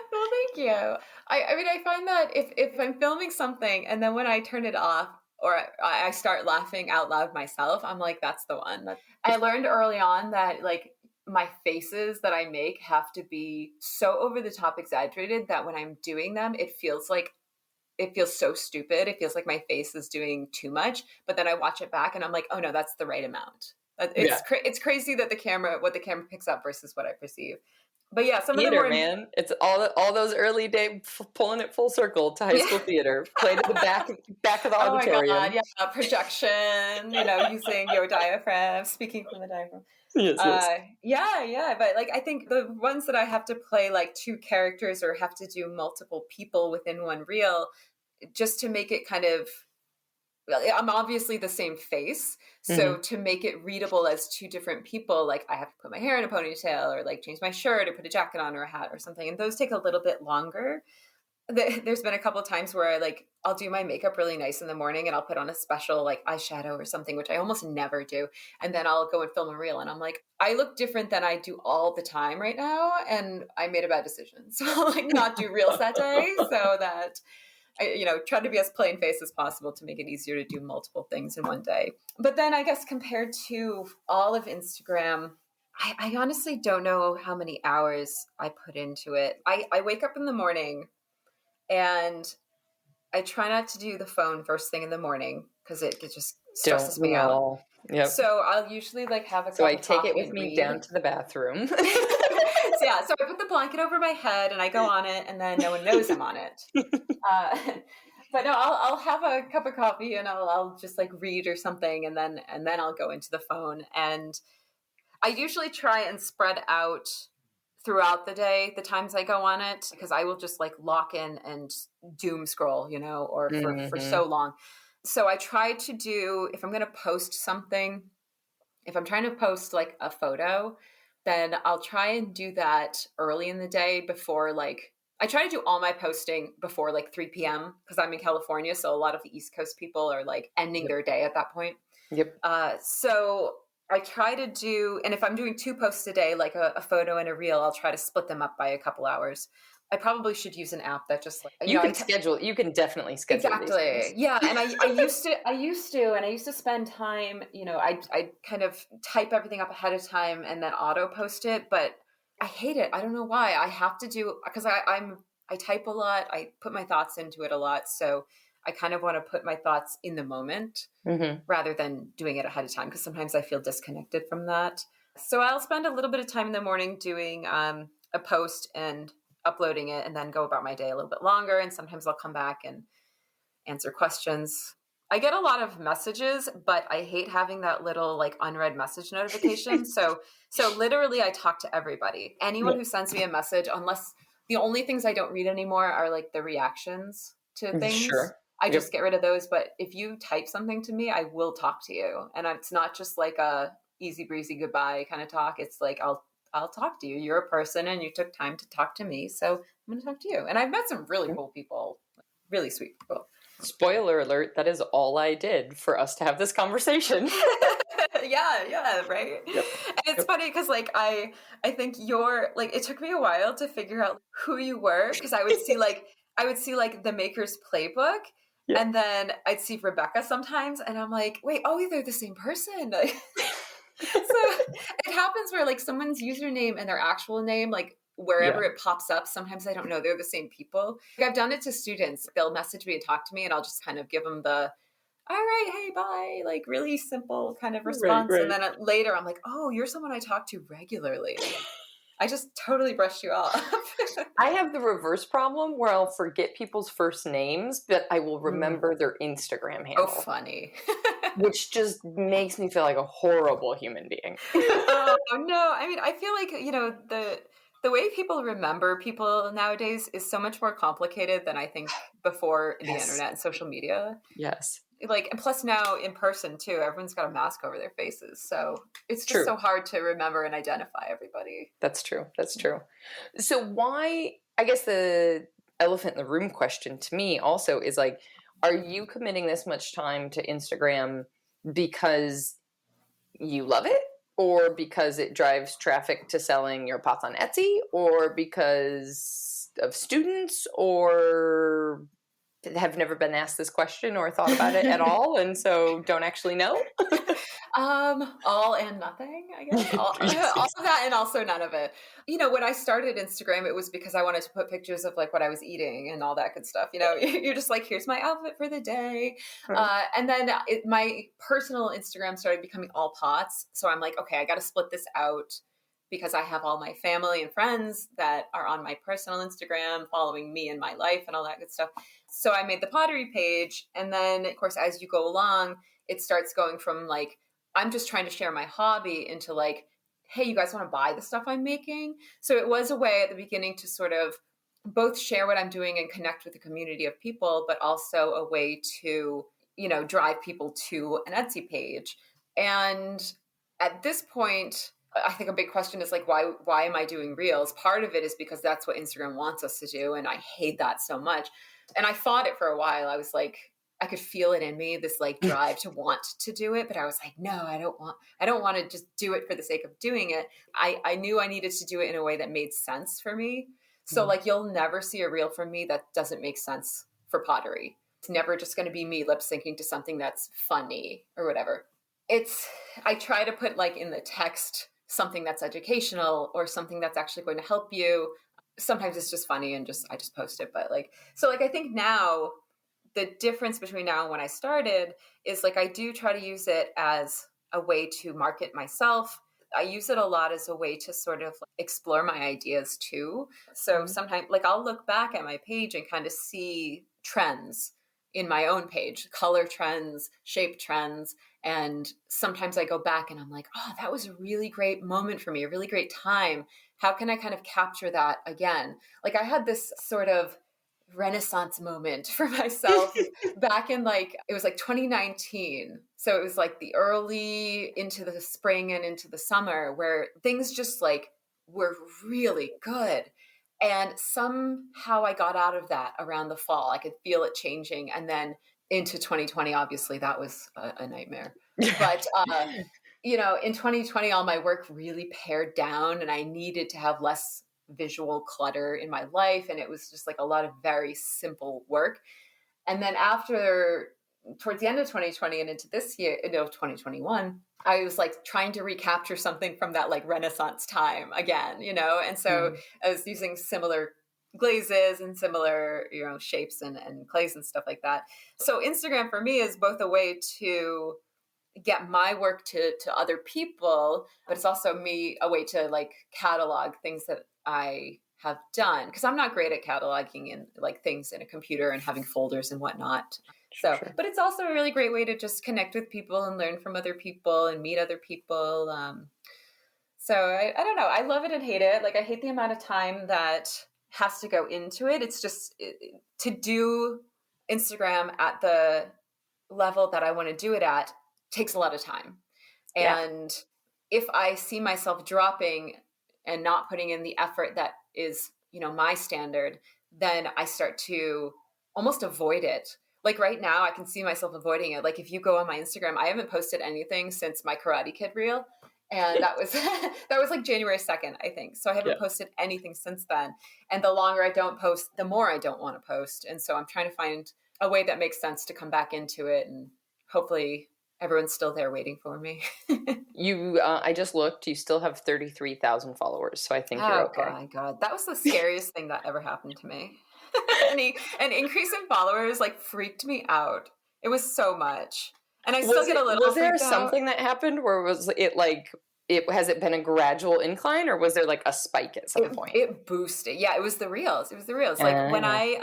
Well, thank you. I mean, I find that if I'm filming something and then when I turn it off, or I start laughing out loud myself, I'm like, that's the one. I learned early on that like my faces that I make have to be so over the top exaggerated that when I'm doing them, it feels so stupid. It feels like my face is doing too much. But then I watch it back and I'm like, oh no, that's the right amount. It's crazy that what the camera picks up versus what I perceive. But yeah, some theater, of them were, man. It's all those early day pulling it full circle to high school theater. Played at the back of the auditorium. Oh my God, yeah, projection. Using your diaphragm, speaking from the diaphragm. Yes. Yeah. But like, I think the ones that I have to play like 2 characters or have to do multiple people within one reel, just to make it kind of. I'm obviously the same face. So to make it readable as 2 different people, like I have to put my hair in a ponytail or like change my shirt or put a jacket on or a hat or something. And those take a little bit longer. There's been a couple of times where I'll do my makeup really nice in the morning and I'll put on a special like eyeshadow or something, which I almost never do. And then I'll go and film a reel and I'm like, I look different than I do all the time right now. And I made a bad decision. So I'll like not do reels that day so that I, try to be as plain faced as possible to make it easier to do multiple things in one day. But then I guess compared to all of Instagram, I honestly don't know how many hours I put into it. I wake up in the morning and I try not to do the phone first thing in the morning because it just stresses me out. Yep. So I'll usually like have a cup of coffee. So I take it with me down to the bathroom. So I put the blanket over my head and I go on it and then no one knows I'm on it. But no, I'll have a cup of coffee and I'll just like read or something and then I'll go into the phone. And I usually try and spread out throughout the day the times I go on it because I will just like lock in and doom scroll, or for so long. So I try to do, if I'm going to post something, if I'm trying to post like a photo, then I'll try and do that early in the day before I try to do all my posting before like 3 p.m. because I'm in California. So a lot of the East Coast people are like ending their day at that point. Yep. So I try to do, and if I'm doing 2 posts a day, like a photo and a reel, I'll try to split them up by a couple hours. I probably should use an app that just like you can definitely schedule exactly. Yeah, and I used to spend time. I kind of type everything up ahead of time and then auto post it, but I hate it. I don't know why. I have to do because I type a lot. I put my thoughts into it a lot, so I kind of want to put my thoughts in the moment rather than doing it ahead of time because sometimes I feel disconnected from that. So I'll spend a little bit of time in the morning doing a post and uploading it and then go about my day a little bit longer. And sometimes I'll come back and answer questions. I get a lot of messages, but I hate having that little like unread message notification. So literally I talk to everybody. Anyone who sends me a message, unless the only things I don't read anymore are like the reactions to things. Sure. I just get rid of those. But if you type something to me, I will talk to you. And it's not just like a easy breezy goodbye kind of talk. It's like, I'll talk to you. You're a person and you took time to talk to me. So I'm going to talk to you. And I've met some really cool people, really sweet people. Spoiler alert, that is all I did for us to have this conversation. Yeah, right. Yep. And it's funny because like I think you're like, it took me a while to figure out who you were, because I would see like the Maker's Playbook, Yep. and then I'd see Rebecca sometimes, and I'm like, wait, oh, they're the same person. Like, so it happens where like someone's username and their actual name, like wherever it pops up, sometimes I don't know they're the same people. Like, I've done it to students. They'll message me and talk to me, and I'll just kind of give them the, all right, hey, bye, like really simple kind of response. Right. And then later I'm like, oh, you're someone I talk to regularly. I just totally brushed you off. I have the reverse problem where I'll forget people's first names, but I will remember their Instagram handle. Oh, funny. Which just makes me feel like a horrible human being. Oh, no. I mean, I feel like, the way people remember people nowadays is so much more complicated than I think before the internet and social media. Yes. Like, and plus now in person too, everyone's got a mask over their faces. So it's just so hard to remember and identify everybody. That's true. So why, I guess the elephant in the room question to me also is like, are you committing this much time to Instagram because you love it, or because it drives traffic to selling your pots on Etsy, or because of students, or have never been asked this question or thought about it at all, and so don't actually know? All and nothing, I guess. All of that and also none of it. When I started Instagram, it was because I wanted to put pictures of like what I was eating and all that good stuff. You're just like, here's my outfit for the day. And then my personal Instagram started becoming all pots. So I'm like, okay, I got to split this out, because I have all my family and friends that are on my personal Instagram following me and my life and all that good stuff. So I made the pottery page. And then, of course, as you go along, it starts going from like, I'm just trying to share my hobby into like, hey, you guys want to buy the stuff I'm making? So it was a way at the beginning to sort of both share what I'm doing and connect with a community of people, but also a way to, drive people to an Etsy page. And at this point, I think a big question is like, why am I doing Reels? Part of it is because that's what Instagram wants us to do. And I hate that so much. And I fought it for a while. I was like, I could feel it in me, this like drive to want to do it. But I was like, no, I don't want to just do it for the sake of doing it. I knew I needed to do it in a way that made sense for me. So like, you'll never see a reel from me that doesn't make sense for pottery. It's never just going to be me lip syncing to something that's funny or whatever. I try to put like in the text something that's educational or something that's actually going to help you. Sometimes it's just funny and I just post it. But like, so like, I think now the difference between now and when I started is like, I do try to use it as a way to market myself. I use it a lot as a way to sort of explore my ideas too. So sometimes like I'll look back at my page and kind of see trends in my own page, color trends, shape trends. And sometimes I go back and I'm like, oh, that was a really great moment for me, a really great time. How can I kind of capture that again? Like I had this sort of renaissance moment for myself back in it was like 2019. So it was like the early into the spring and into the summer where things just like were really good. And somehow I got out of that around the fall. I could feel it changing. And then into 2020, obviously that was a nightmare. But, in 2020, all my work really pared down and I needed to have less visual clutter in my life. And it was just like a lot of very simple work. And then towards the end of 2020 and into this year, 2021, I was like trying to recapture something from that like Renaissance time again, and so I was using similar glazes and similar, shapes and clays and stuff like that. So Instagram for me is both a way to get my work to other people, but it's also a way to like catalog things that I have done, because I'm not great at cataloging in like things in a computer and having folders and whatnot. Sure. But it's also a really great way to just connect with people and learn from other people and meet other people. So I don't know. I love it and hate it. Like I hate the amount of time that has to go into it. It's just to do Instagram at the level that I want to do it at takes a lot of time. And if I see myself dropping and not putting in the effort that is, my standard, then I start to almost avoid it. like right now I can see myself avoiding it. Like if you go on my Instagram, I haven't posted anything since my Karate Kid reel. And that was that was like January 2nd, I think. So I haven't posted anything since then. And the longer I don't post, the more I don't want to post. And so I'm trying to find a way that makes sense to come back into it. And hopefully everyone's still there waiting for me. You, I just looked, you still have 33,000 followers. So I think you're okay. Oh my God. That was the scariest thing that ever happened to me. An increase in followers like freaked me out. It was so much. And I still get a little. Was there something that happened where was it like has it been a gradual incline, or was there like a spike at some point? It boosted. Yeah, it was the reels. It was the reels. Like when I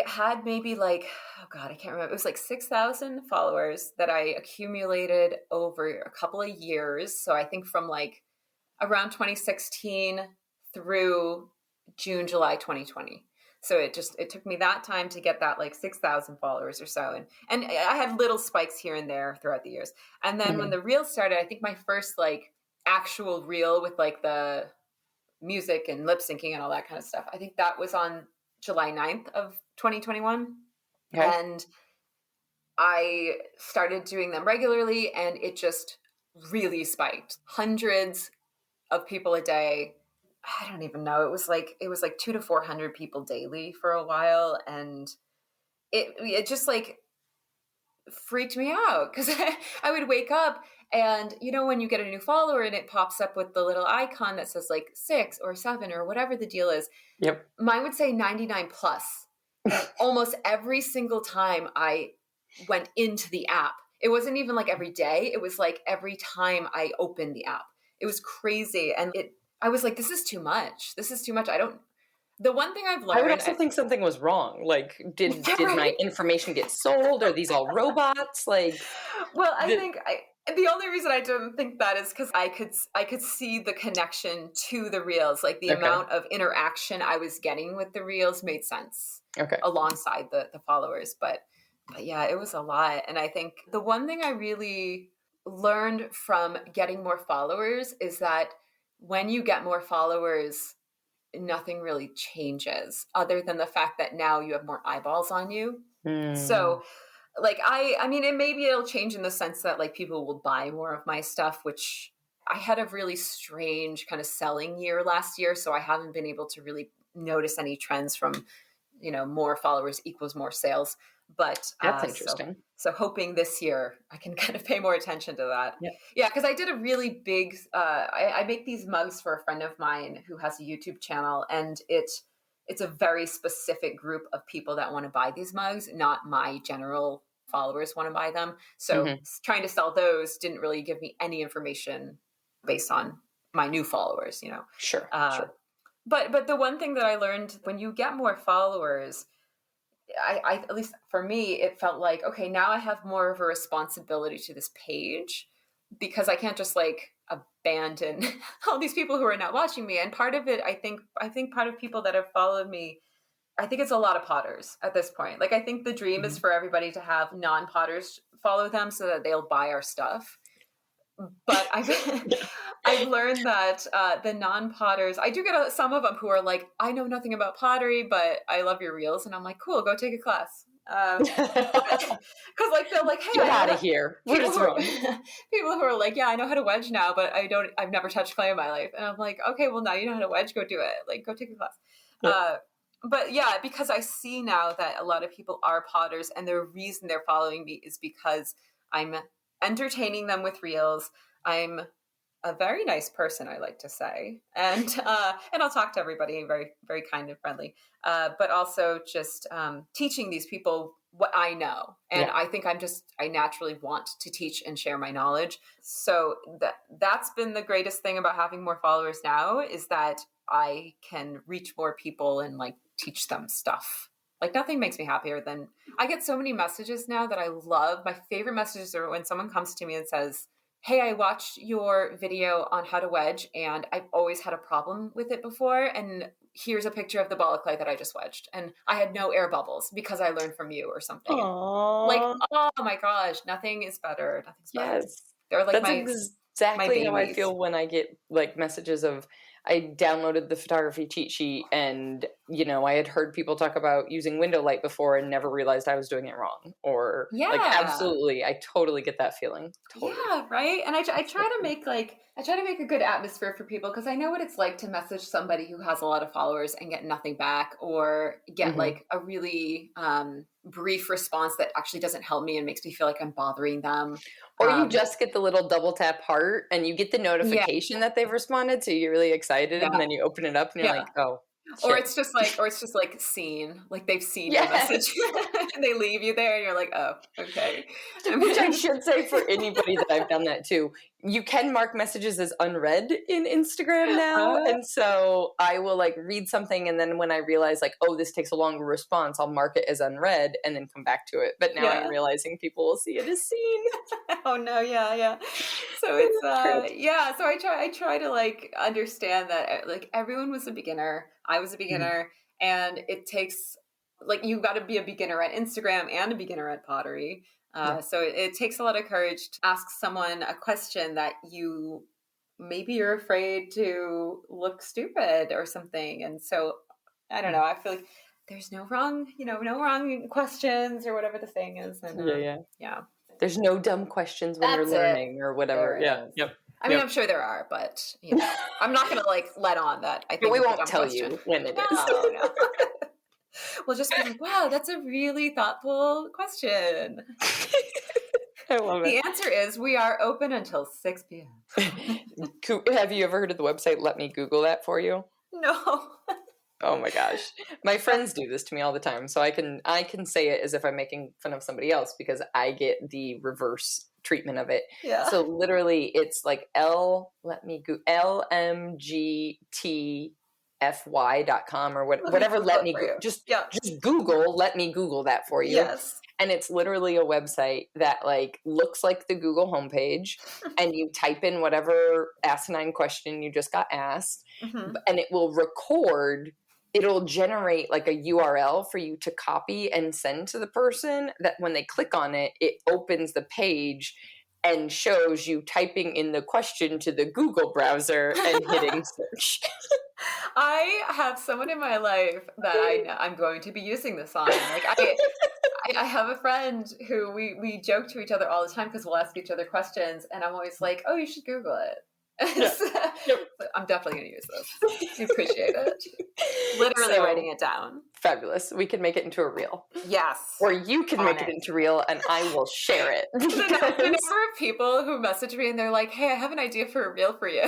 had maybe like, oh God, I can't remember. It was like 6,000 followers that I accumulated over a couple of years. So I think from like around 2016 through June, July 2020. So it took me that time to get that like 6,000 followers or so. And I had little spikes here and there throughout the years. And then when the reel started, I think my first like actual reel with like the music and lip syncing and all that kind of stuff, I think that was on July 9th of 2021. Okay. And I started doing them regularly and it just really spiked. Hundreds of people a day. I don't even know. It was like 200 to 400 people daily for a while. And it just like freaked me out because I would wake up and, you know, when you get a new follower and it pops up with the little icon that says like 6 or 7 or whatever the deal is. Yep. Mine would say 99 plus. Almost every single time I went into the app. It wasn't even like every day. It was like every time I opened the app. It was crazy. And I was like, this is too much. The one thing I've learned. I would also think something was wrong. Like, did my information get sold? Are these all robots? Like, well, I think the only reason I didn't think that is because I could see the connection to the reels. Like the amount of interaction I was getting with the reels made sense. Okay. Alongside the followers. But yeah, it was a lot. And I think the one thing I really learned from getting more followers is that when you get more followers, nothing really changes other than the fact that now you have more eyeballs on you. So like, I mean, it'll change in the sense that like people will buy more of my stuff, which I had a really strange kind of selling year last year. So I haven't been able to really notice any trends from, you know, more followers equals more sales. But that's interesting. So hoping this year I can kind of pay more attention to that. Yeah, because I did a really big, I make these mugs for a friend of mine who has a YouTube channel, and it's a very specific group of people that want to buy these mugs, not my general followers want to buy them. So trying to sell those didn't really give me any information based on my new followers, you know. Sure. But the one thing that I learned, when you get more followers, I at least for me, it felt like, okay, now I have more of a responsibility to this page because I can't just like abandon all these people who are not watching me. And part of it, I think part of people that have followed me, I think it's a lot of potters at this point. Like, I think the dream is for everybody to have non-potters follow them so that they'll buy our stuff. But I've learned that the non-potters, I do get some of them who are like, I know nothing about pottery, but I love your reels. And I'm like, cool, go take a class. Because like, they're like, hey, get out of here. What is wrong? People who are like, yeah, I know how to wedge now, but I've never touched clay in my life. And I'm like, okay, well, now you know how to wedge, go do it. Like, go take a class. Yeah. But yeah, because I see now that a lot of people are potters, and the reason they're following me is because I'm entertaining them with reels. I'm a very nice person, I like to say, and I'll talk to everybody, very, very kind and friendly. But also just teaching these people what I know, and I think I naturally want to teach and share my knowledge. So that's been the greatest thing about having more followers now, is that I can reach more people and like teach them stuff. Like, nothing makes me happier than, I get so many messages now that I love. My favorite messages are when someone comes to me and says, hey, I watched your video on how to wedge, and I've always had a problem with it before, and here's a picture of the ball of clay that I just wedged, and I had no air bubbles because I learned from you or something. Aww. Like, oh my gosh, nothing is better. Nothing's better. Yes. They're like That's exactly how I feel when I get like messages of, I downloaded the photography cheat sheet, and, you know, I had heard people talk about using window light before and never realized I was doing it wrong. Or like, absolutely, I totally get that feeling. Totally. Yeah, right. And I try to make a good atmosphere for people, because I know what it's like to message somebody who has a lot of followers and get nothing back, or get like a really brief response that actually doesn't help me and makes me feel like I'm bothering them. Or you just get the little double tap heart and you get the notification that they've responded, so you're really excited, and then you open it up and you're like, oh. Shit. Or it's just like seen, like they've seen your message and they leave you there and you're like, oh, okay. Which I should say for anybody that I've done that to, you can mark messages as unread in Instagram now. And so I will like read something, and then when I realize like, oh, this takes a longer response, I'll mark it as unread and then come back to it. But now I'm realizing people will see it as seen. Oh no, yeah. So it's so I try to like understand that like everyone was a beginner. I was a beginner, and it takes like, you got to be a beginner at Instagram and a beginner at pottery. So it takes a lot of courage to ask someone a question that maybe you're afraid to look stupid or something. And so I don't know, I feel like there's no wrong questions or whatever the thing is. And yeah. There's no dumb questions when you're learning or whatever. Yep. I mean, I'm sure there are, but you know, I'm not going to like let on that. I think we won't tell you when it is. No. We'll just be like, wow, that's a really thoughtful question. I love it. The answer is we are open until 6 p.m. Have you ever heard of the website Let Me Google That For You? No. Oh my gosh. My friends do this to me all the time. So I can say it as if I'm making fun of somebody else, because I get the reverse treatment of it. Yeah. So literally it's like lmgtfy.com or whatever. Let me just Google Let Me Google That For You. Yes. And it's literally a website that like looks like the Google homepage, and you type in whatever asinine question you just got asked, and it will record. It'll generate like a URL for you to copy and send to the person, that when they click on it, it opens the page and shows you typing in the question to the Google browser and hitting search. I have someone in my life that I'm going to be using this on. Like I have a friend who we joke to each other all the time, because we'll ask each other questions, and I'm always like, oh, you should Google it. I'm definitely going to use this. I appreciate it. Literally writing it down. Fabulous. We can make it into a reel. Yes. Or you can make it into a reel, and I will share it. The number of people who message me and they're like, hey, I have an idea for a reel for you.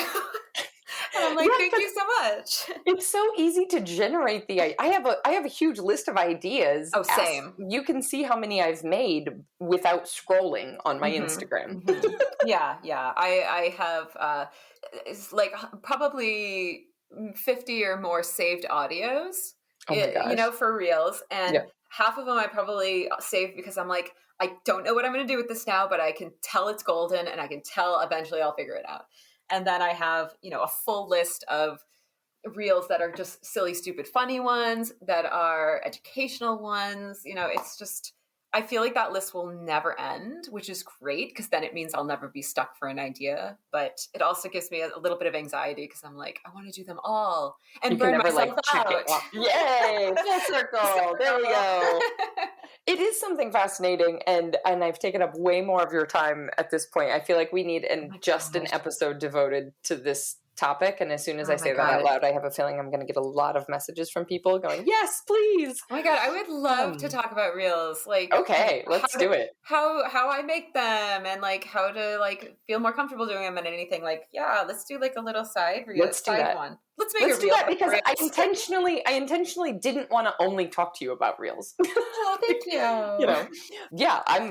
And I'm like, thank you so much. It's so easy to generate I have a huge list of ideas. Oh, same. You can see how many I've made without scrolling on my Instagram. Yeah. I have it's like probably 50 or more saved audios, for reels. And half of them I probably saved because I'm like, I don't know what I'm going to do with this now, but I can tell it's golden, and I can tell eventually I'll figure it out. And then I have, a full list of reels that are just silly, stupid, funny ones, that are educational ones. It's just, I feel like that list will never end, which is great, because then it means I'll never be stuck for an idea. But it also gives me a little bit of anxiety, because I'm like, I want to do them all and burn myself out. Yay! Full circle. There we go. It is something fascinating, and I've taken up way more of your time at this point. I feel like we need an episode devoted to this topic, and as soon as I say that out loud, I have a feeling I'm going to get a lot of messages from people going, yes, please. Oh my god, I would love to talk about reels. Like, okay, let's do it. How I make them, and like how to like feel more comfortable doing them, and anything. Like, let's do like a little side reel. Let's do that. One. Let's do that, because I intentionally didn't want to only talk to you about reels. Oh, thank you.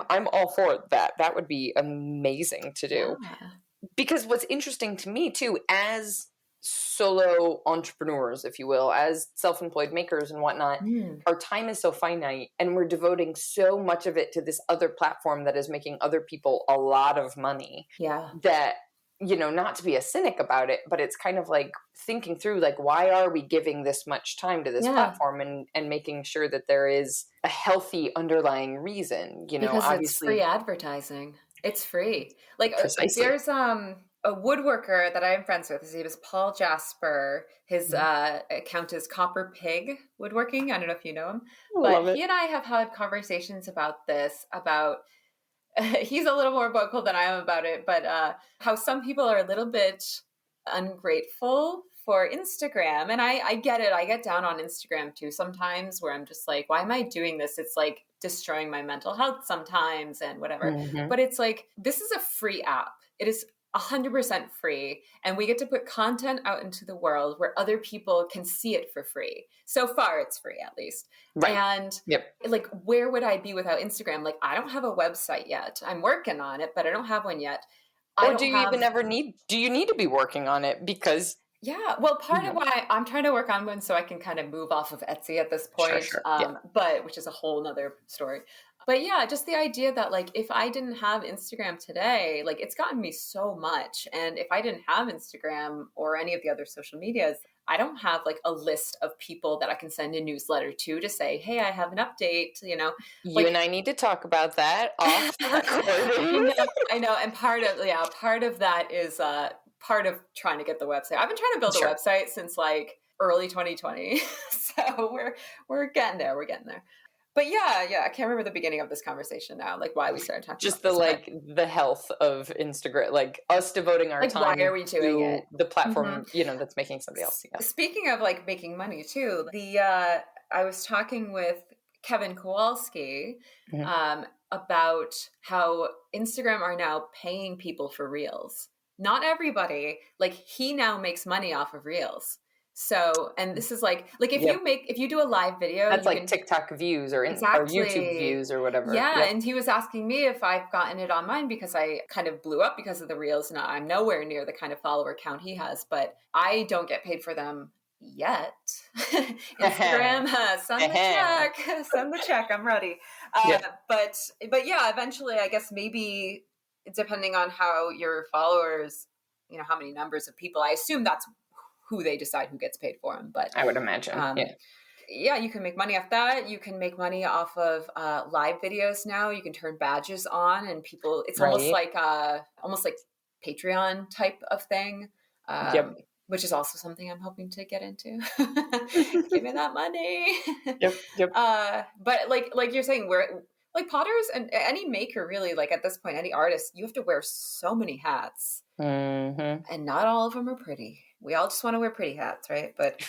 I'm all for that. That would be amazing to do. Yeah. Because what's interesting to me too, as solo entrepreneurs, if you will, as self-employed makers and whatnot, our time is so finite, and we're devoting so much of it to this other platform that is making other people a lot of money. Yeah. That, not to be a cynic about it, but it's kind of like thinking through, like, why are we giving this much time to this platform, and making sure that there is a healthy underlying reason, because obviously it's free advertising. It's free. Like, precisely. There's a woodworker that I am friends with. His name is Paul Jasper. His account is Copper Pig Woodworking. I don't know if you know him, but he and I have had conversations about this, about he's a little more vocal than I am about it, but how some people are a little bit ungrateful for Instagram. And I get it. I get down on Instagram too sometimes, where I'm just like, why am I doing this? It's like destroying my mental health sometimes and whatever. Mm-hmm. But it's like, this is a free app. It is 100% free, and we get to put content out into the world where other people can see it for free. So far it's free, at least. Right. And like, where would I be without Instagram? Like, I don't have a website yet. I'm working on it, but I don't have one yet. Or do you even ever need to be working on it? Because well, part of why I'm trying to work on one so I can kind of move off of Etsy at this point, but which is a whole nother story. But yeah, just the idea that like, if I didn't have Instagram today, like, it's gotten me so much. And if I didn't have Instagram or any of the other social medias, I don't have like a list of people that I can send a newsletter to say, hey, I have an update, you know. You and I need to talk about that off the recording. I know. And part of that is part of trying to get the website. I've been trying to build a website since like early 2020. So we're getting there. We're getting there. But yeah, I can't remember the beginning of this conversation now, like why we started talking just about this. Just the health of Instagram, like us devoting our time why are we doing to it? The platform, that's making somebody else. Yeah. Speaking of like making money too, I was talking with Kevin Kowalski about how Instagram are now paying people for Reels. Not everybody, like, he now makes money off of Reels. So, and this is like if you do a live video, that's like TikTok views or YouTube views or whatever. Yeah. And he was asking me if I've gotten it on mine because I kind of blew up because of the Reels. And I'm nowhere near the kind of follower count he has, but I don't get paid for them yet. Instagram, send the check. I'm ready. But yeah, eventually, I guess maybe depending on how your followers, how many numbers of people, I assume that's who they decide who gets paid for them. But I would imagine, you can make money off that. You can make money off of live videos now. You can turn badges on, and people. It's almost like Patreon type of thing. Which is also something I'm hoping to get into. Give me that money. But like you're saying, we're like potters and any maker, really, like at this point, any artist, you have to wear so many hats, and not all of them are pretty. We all just want to wear pretty hats, right? But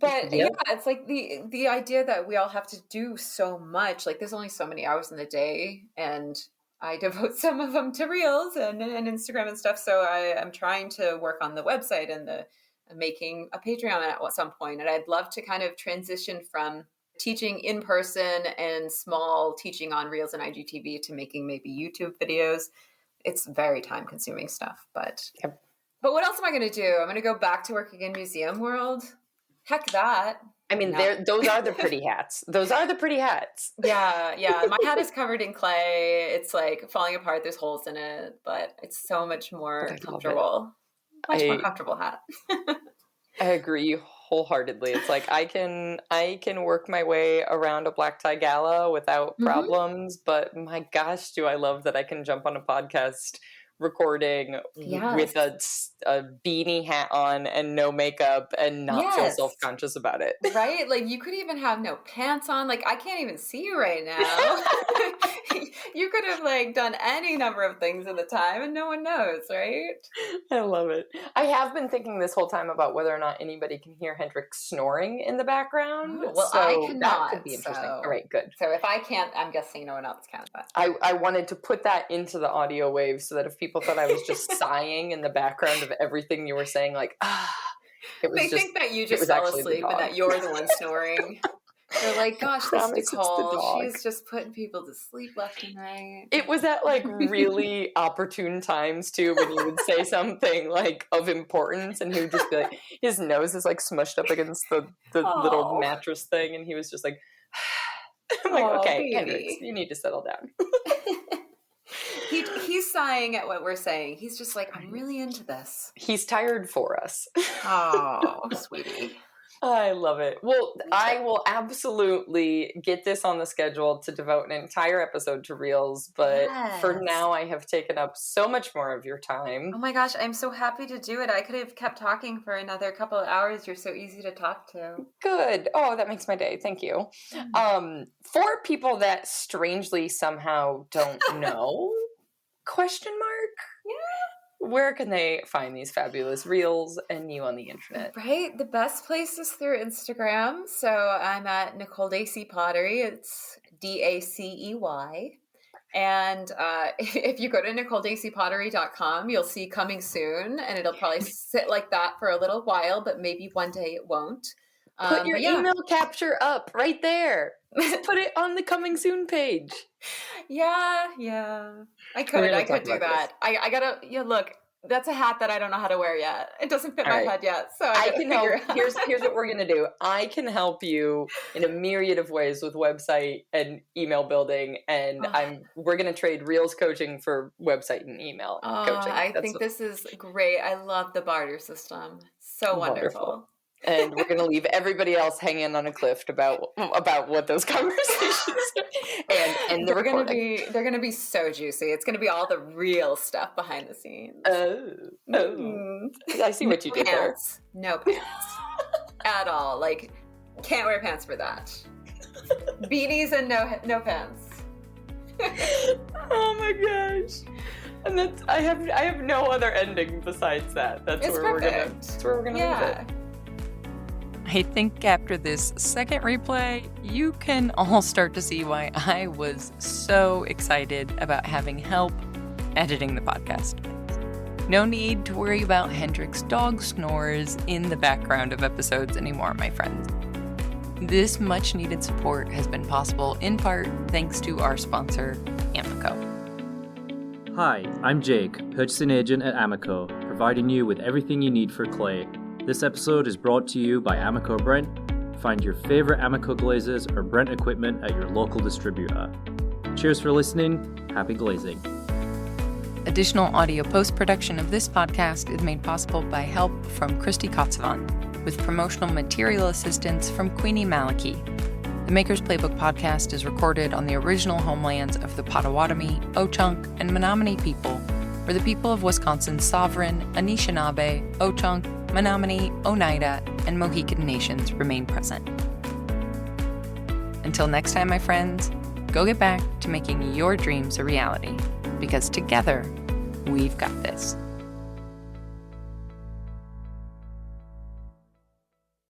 it's like the idea that we all have to do so much. Like, there's only so many hours in the day, and I devote some of them to Reels and Instagram and stuff. So I'm trying to work on the website and making a Patreon at some point. And I'd love to kind of transition from teaching in person and small teaching on Reels and IGTV to making maybe YouTube videos. It's very time consuming stuff, but what else am I going to do? I'm going to go back to working in museum world. Heck that. I mean, those are the pretty hats. Those are the pretty hats. Yeah. My hat is covered in clay. It's like falling apart. There's holes in it, but it's so much more comfortable. Much more comfortable hat. I agree wholeheartedly. It's like I can work my way around a black tie gala without problems, but my gosh, do I love that I can jump on a podcast recording with a beanie hat on and no makeup and not feel self-conscious about it. Right? Like, you could even have no pants on. Like, I can't even see you right now. You could have like done any number of things at the time and no one knows, right? I love it. I have been thinking this whole time about whether or not anybody can hear Hendrik snoring in the background. Oh, well, so I cannot. That could be interesting. All right, good. So if I can't, I'm guessing no one else can. But I wanted to put that into the audio waves so that if people thought I was just sighing in the background of everything you were saying, like, they think that you just fell asleep and that you're the one snoring. They're like, gosh, this Nicole, she's just putting people to sleep left and right. It was at like really opportune times too, when you would say something like of importance and he would just be like, his nose is like smushed up against the little mattress thing and he was just like, I'm like, okay, Hendrix, you need to settle down. He's sighing at what we're saying. He's just like, I'm really into this. He's tired for us. Oh, sweetie. I love it. Well, I will absolutely get this on the schedule to devote an entire episode to Reels, but for now I have taken up so much more of your time. Oh my gosh, I'm so happy to do it. I could have kept talking for another couple of hours. You're so easy to talk to. Good. Oh, that makes my day. Thank you. For people that strangely somehow don't know, ? Yeah. Where can they find these fabulous Reels and you on the internet? Right. The best place is through Instagram. So I'm at Nicole Dacey Pottery. It's DACEY. And if you go to NicoleDaceyPottery.com, you'll see coming soon, and it'll probably sit like that for a little while, but maybe one day it won't. Put your email capture up right there. Put it on the coming soon page. Yeah. I could do that. I gotta, look, that's a hat that I don't know how to wear yet. It doesn't fit my head yet. So I can help. Here's what we're going to do. I can help you in a myriad of ways with website and email building. And we're going to trade Reels coaching for website and email coaching. I think this is great. I love the barter system. So wonderful. And we're going to leave everybody else hanging on a cliff about what those conversations and they're going to be so juicy. It's going to be all the real stuff behind the scenes. I see what you did there. No pants at all. Like, can't wear pants for that. Beanies and no pants. Oh my gosh. And I have no other ending besides that. That's where we're gonna leave it. I think after this second replay, you can all start to see why I was so excited about having help editing the podcast. No need to worry about Hendrik's dog snores in the background of episodes anymore, my friends. This much-needed support has been possible in part thanks to our sponsor, Amico. Hi, I'm Jake, purchasing agent at Amico, providing you with everything you need for clay. This episode is brought to you by Amico Brent. Find your favorite Amico glazes or Brent equipment at your local distributor. Cheers for listening. Happy glazing. Additional audio post-production of this podcast is made possible by help from Christy Kotsavan, with promotional material assistance from Queenie Maliki. The Maker's Playbook podcast is recorded on the original homelands of the Potawatomi, Ho-Chunk, and Menominee people, where the people of Wisconsin's sovereign Anishinaabe, Ho-Chunk, Menominee, Oneida, and Mohican nations remain present. Until next time, my friends, go get back to making your dreams a reality, because together, we've got this.